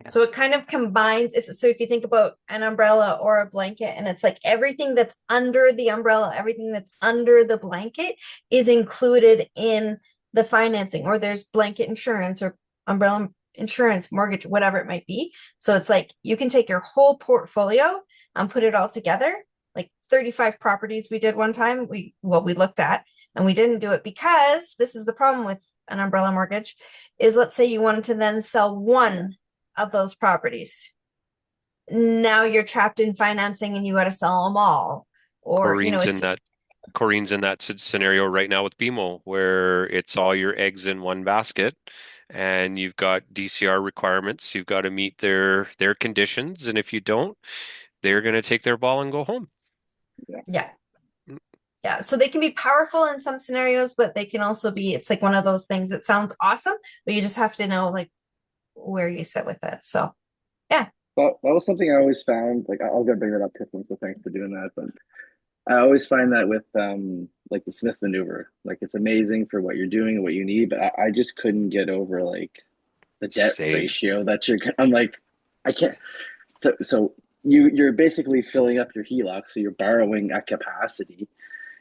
So it kind of combines. So if you think about an umbrella or a blanket, and it's like everything that's under the umbrella, everything that's under the blanket is included in the financing, or there's blanket insurance or umbrella insurance, mortgage, whatever it might be. So it's like you can take your whole portfolio and put it all together, like 35 properties we did one time. We looked at, And we didn't do it because this is the problem with an umbrella mortgage is, let's say you wanted to then sell one of those properties. Now you're trapped in financing and you got to sell them all. Or, Corrine's in it's that Corrine's in that scenario right now with BMO, where it's all your eggs in one basket, and you've got DCR requirements. You've got to meet their conditions, and if you don't, they're going to take their ball and go home. yeah. Yeah. So they can be powerful in some scenarios, but they can also be, it's like one of those things that sounds awesome, but you just have to know like where you sit with it. So yeah. That was something I always found. Like I'll go bring that up, Tiffany. So thanks for doing that. But I always find that with like the Smith maneuver, like it's amazing for what you're doing and what you need, but I just couldn't get over like the debt Same. ratio that you're. I'm like, I can't. So you're basically filling up your HELOC, so you're borrowing at capacity,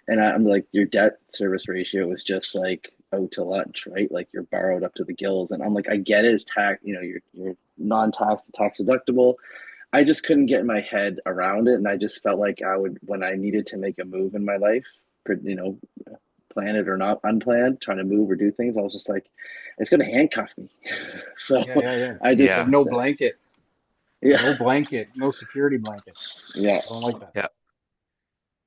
and I'm like, your debt service ratio is just like out to lunch, right? Like you're borrowed up to the gills, and I'm like, I get it, it's tax, you're non-tax, tax deductible. I just couldn't get my head around it, and I just felt like I would, when I needed to make a move in my life, you know, plan it or not unplanned, trying to move or do things, I was just like, it's going to handcuff me. So Yeah. I Yeah. just, No blanket, yeah, no blanket, no security blanket. yeah, I don't like that. Yeah.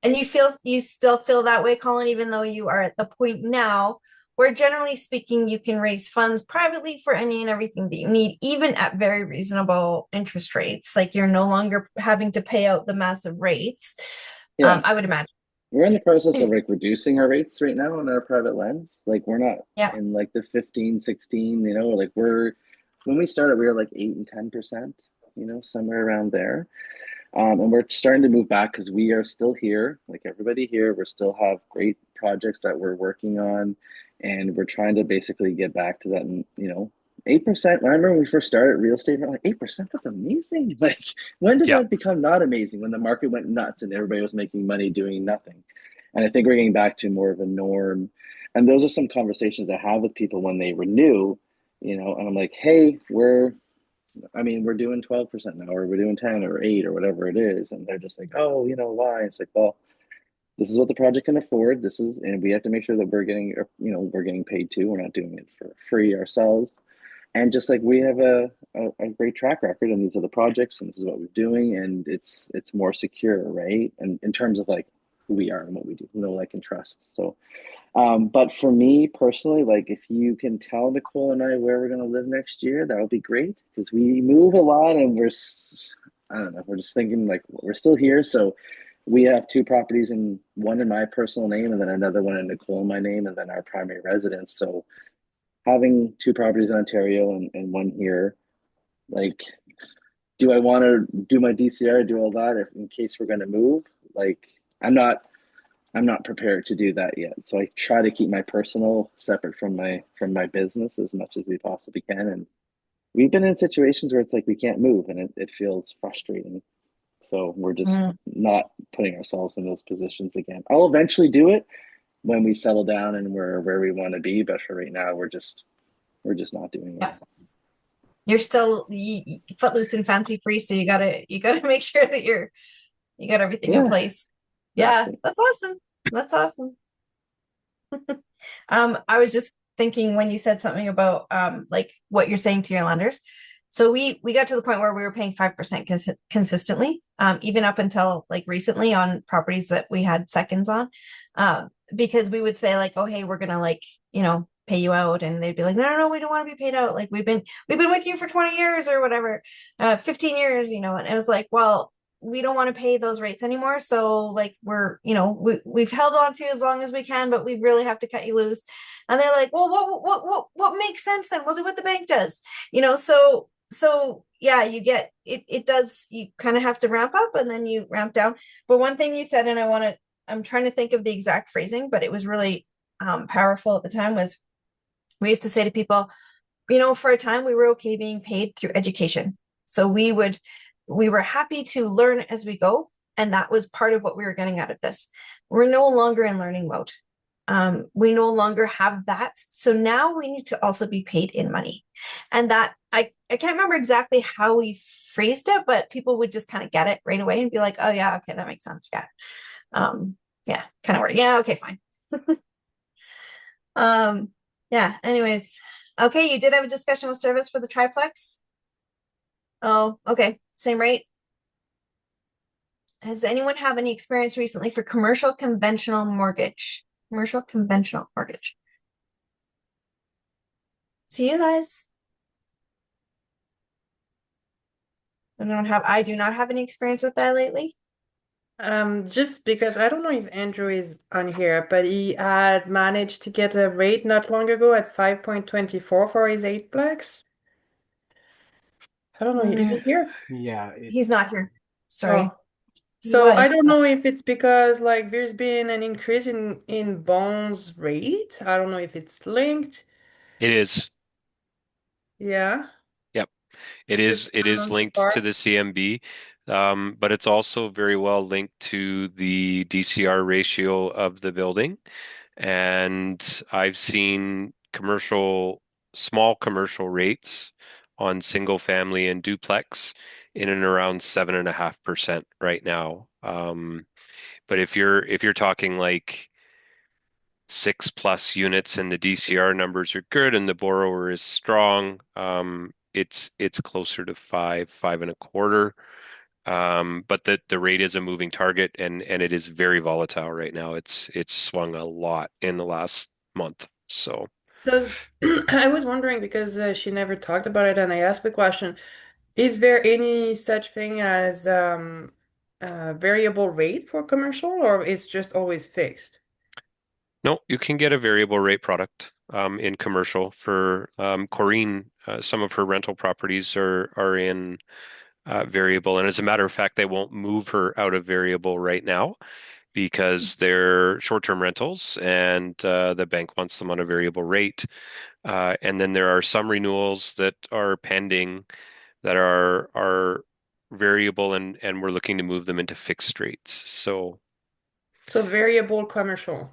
And you still feel that way, Colin, even though you are at the point now where generally speaking, you can raise funds privately for any and everything that you need, even at very reasonable interest rates. Like you're no longer having to pay out the massive rates. yeah. I would imagine. We're in the process of like reducing our rates right now on our private lens. Like we're not Yeah. in like the 15, 16, like when we started, we were like 8 and 10%, somewhere around there. And we're starting to move back because we are still here, like everybody here. We still have great projects that we're working on, and we're trying to basically get back to that, 8%. I remember when we first started real estate, we're like 8%, that's amazing. Like, when did Yeah. that become not amazing? When the market went nuts and everybody was making money doing nothing. And I think we're getting back to more of a norm. And those are some conversations I have with people when they renew, and I'm like, hey, we're doing 12% now, or we're doing 10 or 8 or whatever it is. And they're just like, oh, why? It's like, well, this is what the project can afford. And we have to make sure that we're getting paid too. We're not doing it for free ourselves. And just like we have a great track record, and these are the projects, and this is what we're doing, and it's more secure, right? And in terms of like who we are and what we do, like, and trust. So but for me personally, like if you can tell Nicole and I where we're going to live next year, that would be great, because we move a lot and I don't know, we're just thinking like we're still here. So we have two properties, one in my personal name and then another one in Nicole in my name, and then our primary residence. So having two properties in Ontario and one here, like, do I want to do my DCR, do all that if in case we're going to move? Like, I'm not prepared to do that yet. So I try to keep my personal separate from my business as much as we possibly can. And we've been in situations where it's like we can't move, and it feels frustrating. So we're just not putting ourselves in those positions again. I'll eventually do it when we settle down and we're where we want to be, but for right now we're just not doing it. You're still footloose and fancy free, so you gotta make sure that you got everything in place. Yeah, Exactly. that's awesome. That's awesome. I was just thinking when you said something about like what you're saying to your lenders. So we got to the point where we were paying 5% consistently, even up until like recently on properties that we had seconds on, because we would say like, oh hey, we're gonna like pay you out, and they'd be like, no, we don't want to be paid out. Like we've been with you for 20 years or whatever, 15 years, and it was like, well, we don't want to pay those rates anymore. So like we've held on to you as long as we can, but we really have to cut you loose. And they're like, well, what makes sense then? We'll do what the bank does, so yeah, you get it does, you kind of have to ramp up and then you ramp down. But one thing you said, and I'm trying to think of the exact phrasing, but it was really powerful at the time, was we used to say to people, for a time we were okay being paid through education. So we were happy to learn as we go. And that was part of what we were getting out of this. We're no longer in learning mode. We no longer have that. So now we need to also be paid in money. And that I can't remember exactly how we phrased it, but people would just kind of get it right away and be like, oh yeah, okay, that makes sense. Yeah. Yeah, kind of weird. Yeah, okay, fine. Yeah, anyways. Okay, you did have a discussion with service for the triplex? Oh, okay. Same rate. Has anyone have any experience recently for commercial conventional mortgage? Commercial conventional mortgage. See you guys. I do not have any experience with that lately. Just because I don't know if Andrew is on here, but he had managed to get a rate not long ago at 5.24 for his eightplex. I don't know, is he here? Yeah, He's not here. Sorry. Oh, He so I was. don't know if it's because like there's been an increase in bonds rate. I don't know if it's linked. It is. Yeah, Yep. It just is so linked to far. the CMB, but it's also very well linked to the DCR ratio of the building. And I've seen small commercial rates on single family and duplex in and around 7.5% right now. But if you're talking like 6+ units and the DCR numbers are good and the borrower is strong, it's closer to 5.25. But the rate is a moving target and it is very volatile right now. It's swung a lot in the last month. So Does I was wondering because she never talked about it, and I asked the question: is there any such thing as variable rate for commercial, or it's just always fixed? no, you can get a variable rate product in commercial for Corrine. Some of her rental properties are in variable, and as a matter of fact, they won't move her out of variable right now because they're short-term rentals and the bank wants them on a variable rate. And then there are some renewals that are pending that are variable and we're looking to move them into fixed rates. So So variable commercial.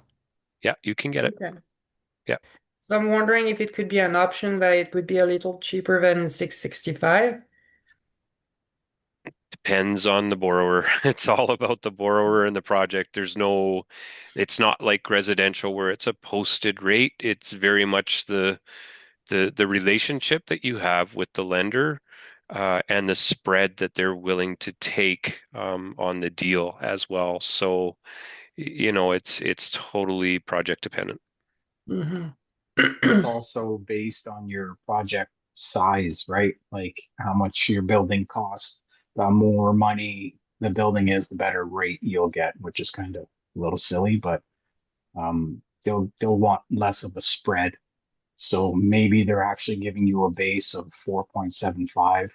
yeah, you can get it. Okay. Yeah. So I'm wondering if it could be an option that it would be a little cheaper than 665. Depends on the borrower. It's all about the borrower and the project. It's not like residential where it's a posted rate. It's very much the relationship that you have with the lender, and the spread that they're willing to take on the deal as well. So, it's totally project dependent. Mm-hmm. it's also based on your project size, right? Like how much your building costs. The more money the building is, the better rate you'll get, which is kind of a little silly, but they'll want less of a spread. So maybe they're actually giving you a base of 4.75,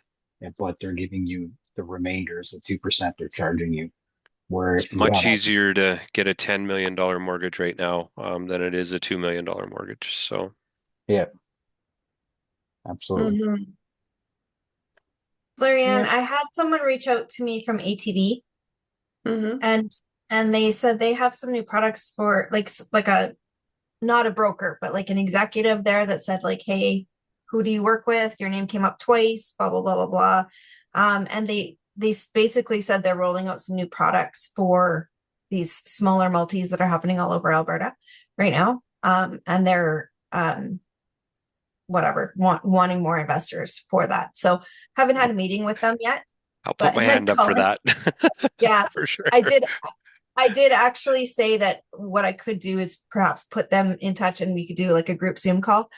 but they're giving you the remainder is the 2% they're charging you. Where It's much easier to get a $10 million mortgage right now than it is a $2 million mortgage. So, yeah, absolutely. Mm-hmm. Florian, Yeah. I had someone reach out to me from ATV Mm-hmm. and they said they have some new products for like a not a broker, but like an executive there that said like, hey, who do you work with? Your name came up twice, blah blah blah blah blah. And they basically said they're rolling out some new products for these smaller multis that are happening all over Alberta right now. And they're wanting more investors for that. So haven't had a meeting with them yet, I'll put but my hand up for Colin, that. yeah, For sure. I did. I did actually say that what I could do is perhaps put them in touch and we could do like a group Zoom call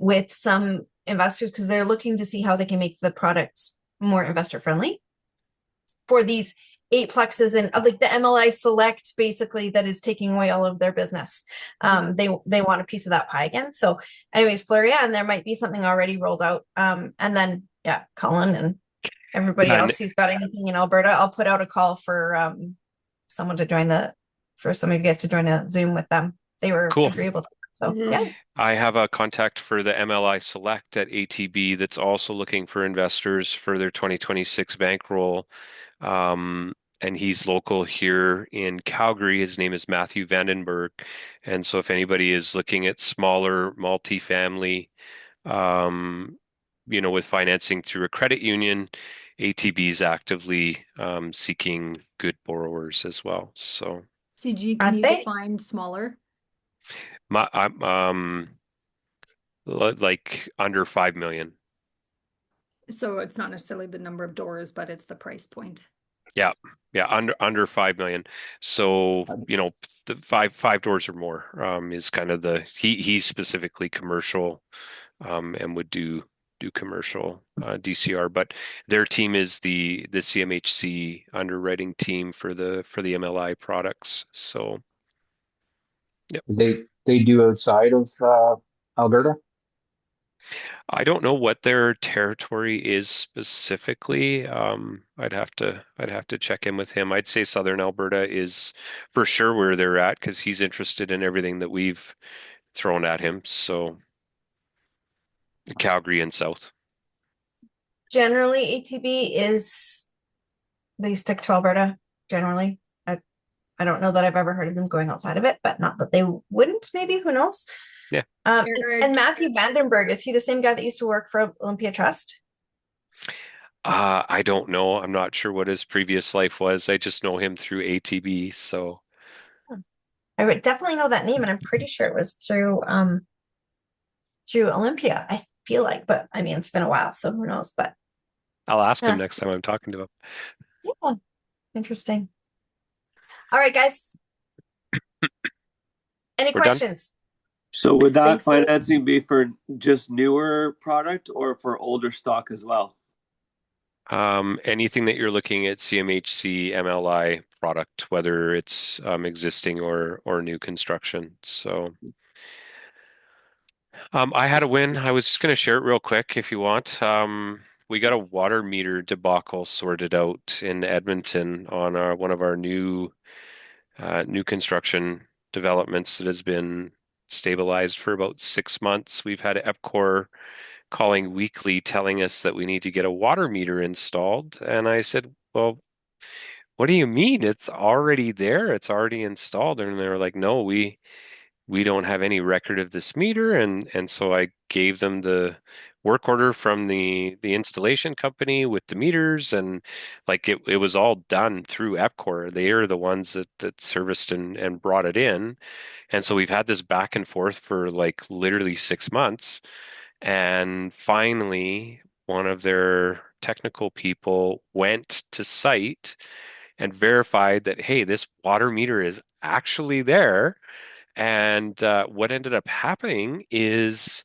with some investors because they're looking to see how they can make the product more investor friendly for these eightplexes and like the MLI Select basically that is taking away all of their business. They want a piece of that pie again. So anyways, Floria, and there might be something already rolled out. And then yeah, Colin and everybody And else who's got anything in Alberta, I'll put out a call for someone to join for some of you guys to join a Zoom with them. They were cool. agreeable to it. So Mm-hmm. yeah. I have a contact for the MLI Select at ATB that's also looking for investors for their 2026 bankroll. And he's local here in Calgary. His name is Matthew Vandenberg. And so if anybody is looking at smaller multifamily, um, with financing through a credit union, ATB is actively seeking good borrowers as well. So CG, can Aren't you they? define smaller? I'm like under 5 million. So it's not necessarily the number of doors, but it's the price point. Yeah. Yeah, under 5 million. So, the five doors or more is kind of he's specifically commercial and would do commercial DCR, but their team is the CMHC underwriting team for the MLI products. So, yeah. They do outside of Alberta. I don't know what their territory is specifically. I'd have to check in with him. I'd say Southern Alberta is for sure where they're at because he's interested in everything that we've thrown at him. So Calgary and South. Generally, ATB is they stick to Alberta. Generally, I don't know that I've ever heard of them going outside of it, but not that they wouldn't. Maybe who knows? Yeah. And Matthew Vandenberg, is he the same guy that used to work for Olympia Trust? I don't know. I'm not sure what his previous life was. I just know him through ATB. So I would definitely know that name, and I'm pretty sure it was through Olympia. I feel like, but I mean, it's been a while, so who knows? But I'll ask him yeah, next time I'm talking to him. yeah, interesting. All right, guys. Any We're done. questions? So would that Think so? financing be for just newer product or for older stock as well? Anything that you're looking at CMHC MLI product, whether it's existing or new construction. So I had a win. I was just going to share it real quick if you want. We got a water meter debacle sorted out in Edmonton on one of our new construction developments that has been stabilized for about 6 months. We've had EPCOR calling weekly telling us that we need to get a water meter installed. And I said, well, what do you mean? It's already there. It's already installed. And they were like, no, we don't have any record of this meter. And so I gave them the work order from the installation company with the meters, and like it was all done through EPCOR. They are the ones that serviced and brought it in. And so we've had this back and forth for like literally 6 months. And finally, one of their technical people went to site and verified that, hey, this water meter is actually there. And what ended up happening is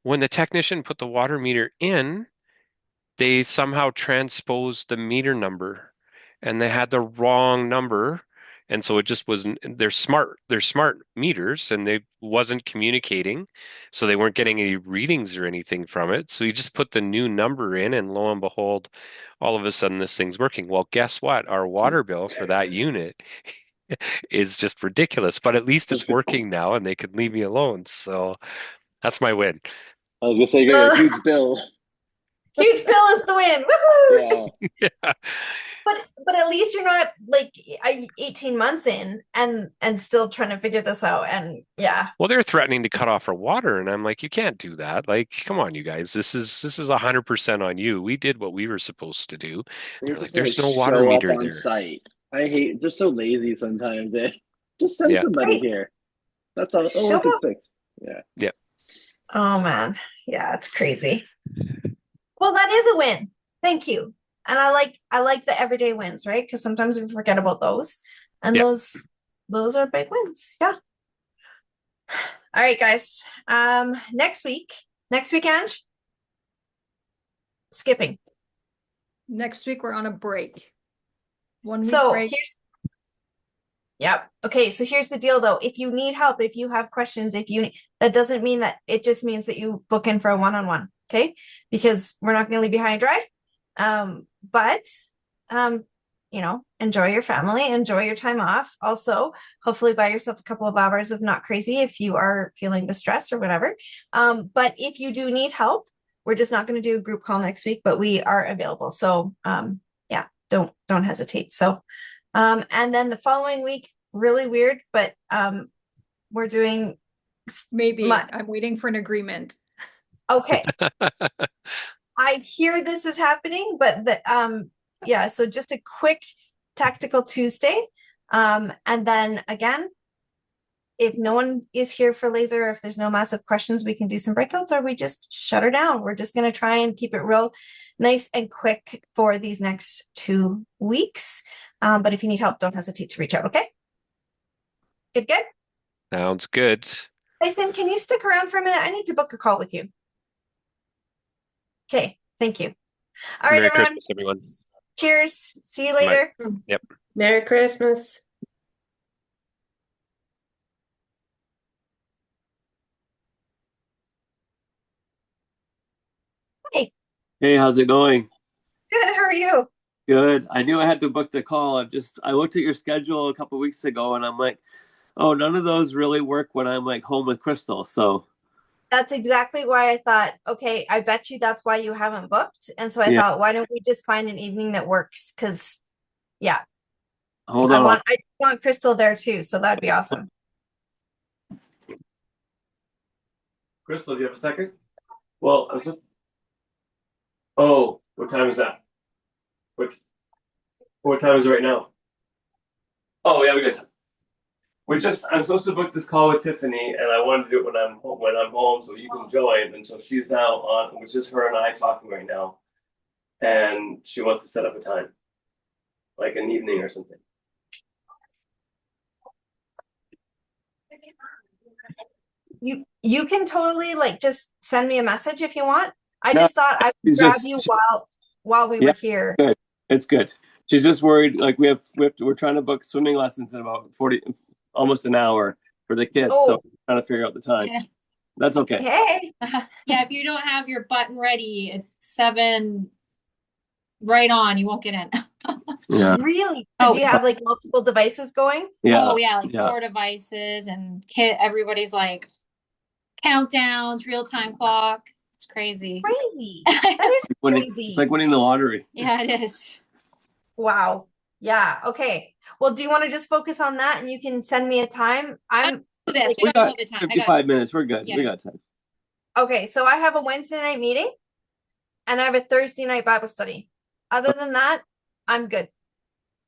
when the technician put the water meter in, they somehow transposed the meter number and they had the wrong number. And so it just wasn't, they're smart meters and they wasn't communicating. So they weren't getting any readings or anything from it. So you just put the new number in and lo and behold, all of a sudden this thing's working. Well, guess what? Our water bill for that unit is just ridiculous, but at least it's working now and they can leave me alone. So that's my win. I was gonna say you got a huge bill. Huge bill is the win. Woohoo! Yeah. Yeah. But at least you're not like 18 months in and still trying to figure this out. And yeah. Well, they're threatening to cut off our water, and I'm like, you can't do that. Like, come on, you guys. This is 100% on you. We did what we were supposed to do. They They're just like, want to there's no water show up meter on there. site. I hate, they're so lazy sometimes. Just send Yeah. somebody Right. here. That's all Show we can up. fix. Yeah. Yeah. Oh man. Yeah, it's crazy. Well, that is a win. Thank you. And I like the everyday wins, right? Because sometimes we forget about those. And Yeah. those are big wins. Yeah. All right, guys. Next week, Ange, skipping. Next week we're on a break. 1 week So break. Yep. Okay, so here's the deal though. If you need help, if you have questions, that doesn't mean that, it just means that you book in for a one-on-one, okay? Because we're not going to leave you high and dry. But enjoy your family, enjoy your time off. Also, hopefully buy yourself a couple of hours of not crazy if you are feeling the stress or whatever. But if you do need help, we're just not going to do a group call next week, but we are available. So yeah, don't hesitate. So and then the following week, really weird, but we're doing Maybe I'm waiting for an agreement. okay. I hear this is happening, but yeah, so just a quick tactical Tuesday. And then again, if no one is here for laser, or if there's no massive questions, we can do some breakouts, or we just shut her down. We're just going to try and keep it real nice and quick for these next 2 weeks. But if you need help, don't hesitate to reach out. Okay. Good, good. Sounds good. Tyson, can you stick around for a minute? I need to book a call with you. Okay. Thank you. All right, Merry everyone. Christmas, everyone. Cheers. See you Bye. later. Yep. Merry Christmas. Hey, Hey, how's it going? good. How are you? Good. I knew I had to book the call. I looked at your schedule a couple weeks ago and I'm like, oh, none of those really work when I'm like home with Crystal. So That's exactly why I thought, okay, I bet you that's why you haven't booked. And so I yeah, thought, why don't we just find an evening that works? Because yeah, hold I on. want Crystal there too. So that'd be awesome. Crystal, do you have a second? Well, oh, what time is that? What time is it right now? Oh, yeah, we got time. I'm supposed to book this call with Tiffany, and I wanted to do it when I'm home, so you can join. And so she's now on, which is her and I talking right now, and she wants to set up a time, like an evening or something. You can totally like just send me a message if you want. I No, just thought I would she's grab just you while we yeah, were here. good. It's good. She's just worried. Like we're trying to book swimming lessons in about 40, almost an hour for the kids. So Oh, we're trying to figure out the time. Yeah. That's okay. hey. Yeah, if you don't have your button ready at 7 right on, you won't get in. Yeah. Really? Oh. Do you have like multiple devices going? Yeah. Oh yeah, like Yeah. 4 devices and everybody's like countdowns, real-time clock. It's crazy. Crazy. That is crazy. It's like winning the lottery. Yeah, it is. Wow. Yeah. Okay. Well, do you want to just focus on that and you can send me a time? I'm Do this. like, We We got a got little bit of time. I 55 minutes. We're good. Yeah. We got time. okay. So I have a Wednesday night meeting and I have a Thursday night Bible study. Other than that, I'm good.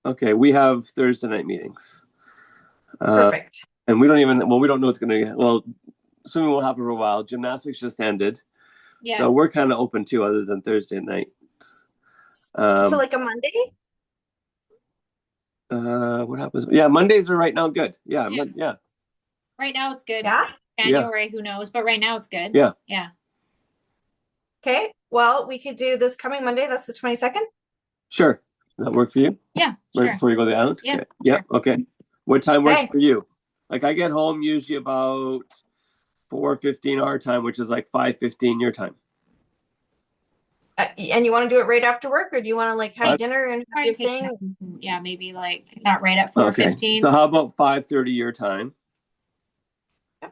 Okay. We have Thursday night meetings. Perfect. And we don't know what's going to, well, swimming will happen for a while. Gymnastics just ended. Yeah. So we're kind of open too, other than Thursday night. So like a Monday? What happens? Yeah, Mondays are right now good. Yeah, Yeah. yeah. Right now it's good. Yeah. January, who knows? But right now it's good. Yeah. Yeah. Okay. Well, we could do this coming Monday. That's the 22nd. Sure. Does that work for you? Yeah. Right Sure. before you go to the island? Yeah, Okay. Yeah. sure. Okay. What time works Okay. for you? Like I get home usually about 4:15 our time, which is like 5:15 your time. And you want to do it right after work, or do you want to like have dinner and have Probably your take thing? yeah, maybe like not right at Okay. 4:15. So how about 5:30 your time? Yeah.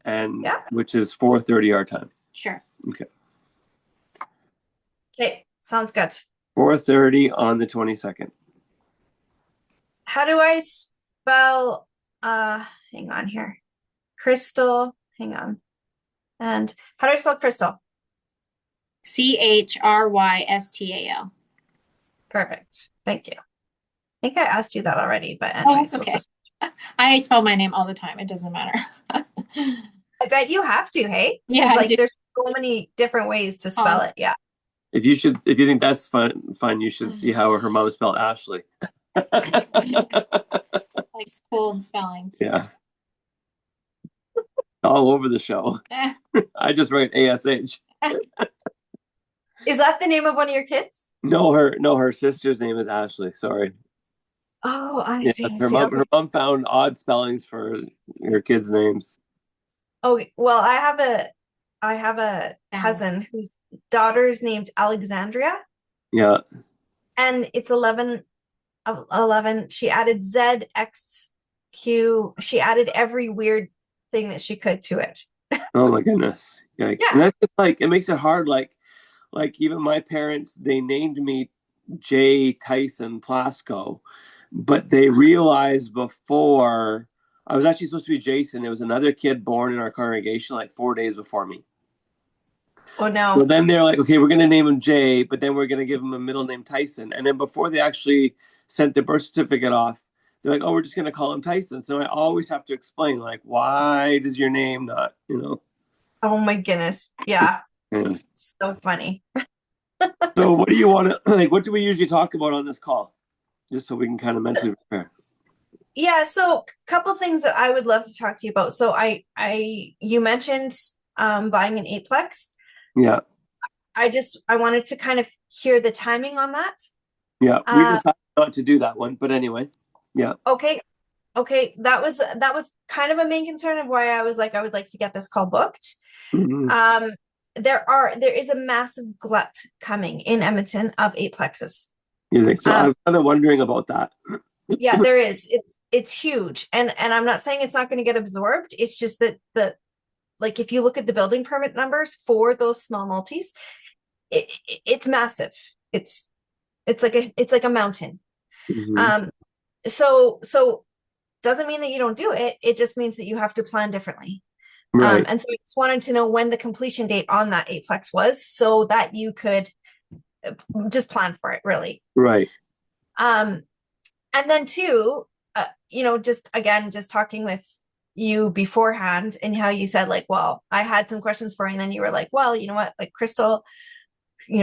And Yeah. which is 4:30 our time. Sure. Okay. Okay. Sounds good. 4:30 on the 22nd. How do I spell hang on here. Crystal, hang on. And how do I spell Crystal? CHRYSTAL. Perfect. Thank you. I think I asked you that already, but Oh, anyways, that's we'll okay. just I spell my name all the time. It doesn't matter. I bet you have to, hey? Yeah, Because I like do. there's so many different ways to spell it. Yeah. If you think that's fun, you should see how her mom spelled Ashley. Like cold spellings. Yeah. All over the show. I just write ASH. Is that the name of one of your kids? No, her sister's name is Ashley. Sorry. Oh, I Yeah, see. I her see. mom Okay. her mom found odd spellings for her kids' names. Oh, well, I have a cousin whose daughter is named Alexandria, Yeah. and it's 11 of 11. She added ZXQ. She added every weird thing that she could to it. Oh my goodness. Yikes. Yeah. And that's just like it makes it hard. Like even my parents, they named me J. Tyson Plasko, but they realized before I was actually supposed to be Jason. There was another kid born in our congregation like 4 days before me. Oh no. So then they're like, okay, we're going to name him Jay, but then we're going to give him a middle name Tyson. And then before they actually sent the birth certificate off, they're like, oh, we're just going to call him Tyson. So I always have to explain, like, why does your name not, Oh my goodness. Yeah. Yeah. So funny. So what do you want to, like, what do we usually talk about on this call? Just so we can kind of mentally prepare. Yeah, so a couple things that I would love to talk to you about. So you mentioned buying an eightplex. Yeah. I wanted to kind of hear the timing on that. Yeah. We decided not to do that one, but anyway. Yeah. Okay. That was kind of a main concern of why I was like, I would like to get this call booked. Mhm. There is a massive glut coming in Edmonton of eightplexes. You think so? I was kind of wondering about that. Yeah, there is. It's huge. And I'm not saying it's not going to get absorbed. It's just that like if you look at the building permit numbers for those small multis, it's massive. It's like a mountain. Mhm. So doesn't mean that you don't do it. It just means that you have to plan differently. Right. And so I just wanted to know when the completion date on that eightplex was so that you could just plan for it, really. Right. And then two, just talking with you beforehand and how you said like, well, I had some questions for you, and then you were like, well, you know what, like Crystal,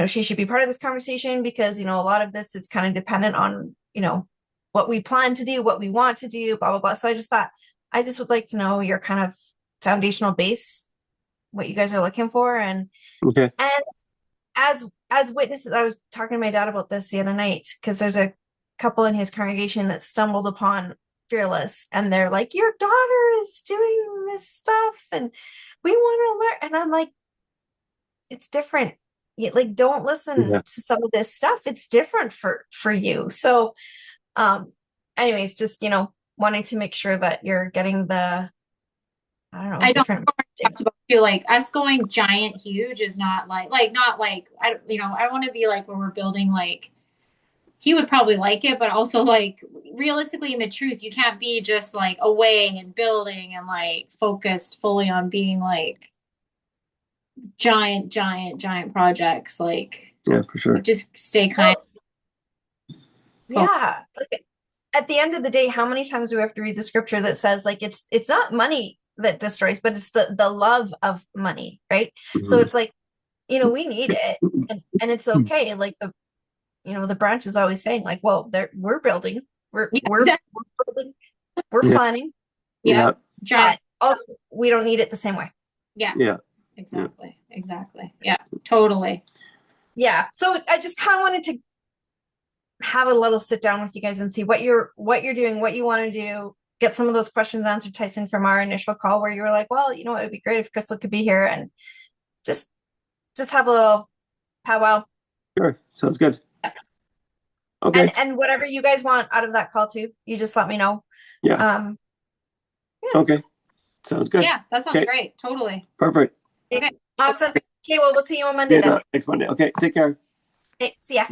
she should be part of this conversation because, a lot of this is kind of dependent on, what we plan to do, what we want to do, blah, blah, blah. So I just thought, I just would like to know your kind of foundational base, what you guys are looking for. And Okay. as witnesses, I was talking to my dad about this the other night because there's a couple in his congregation that stumbled upon Fearless, and they're like, your daughter is doing this stuff and we want to learn. And I'm like, it's different. Like, don't listen Yeah. to some of this stuff. It's different for you. So anyways, just wanting to make sure that you're getting the, I don't know, I don't different feel like us going giant huge is not not like I I want to be like when we're building, like he would probably like it, but also like realistically, in the truth, you can't be just like away and building and like focused fully on being like giant projects. Like, Yeah, for sure. just stay kind yeah. Like, at the end of the day, how many times do we have to read the scripture that says like it's not money that destroys, but it's the love of money, right? So Mhm. it's like, we need it, and it's okay. Like the branch is always saying like, well, we're building, we're Yeah, we're, exactly. we're building, we're Yeah. planning, Yeah, giant. but also we don't need it the same way. Yeah, Yeah. exactly. Yeah, totally. Yeah. So I just kind of wanted to have a little sit down with you guys and see what you're doing, what you want to do, get some of those questions answered, Tyson, from our initial call where you were like, well, it would be great if Crystal could be here, and just have a little powwow. Sure. Sounds good. Okay. And whatever you guys want out of that call too, you just let me know. Yeah. Okay. Sounds good. Yeah, that sounds Okay. great. Totally. Perfect. Okay. Awesome. Okay, well, we'll see you on Monday then. Next Monday. Okay. Take care. Okay, see ya.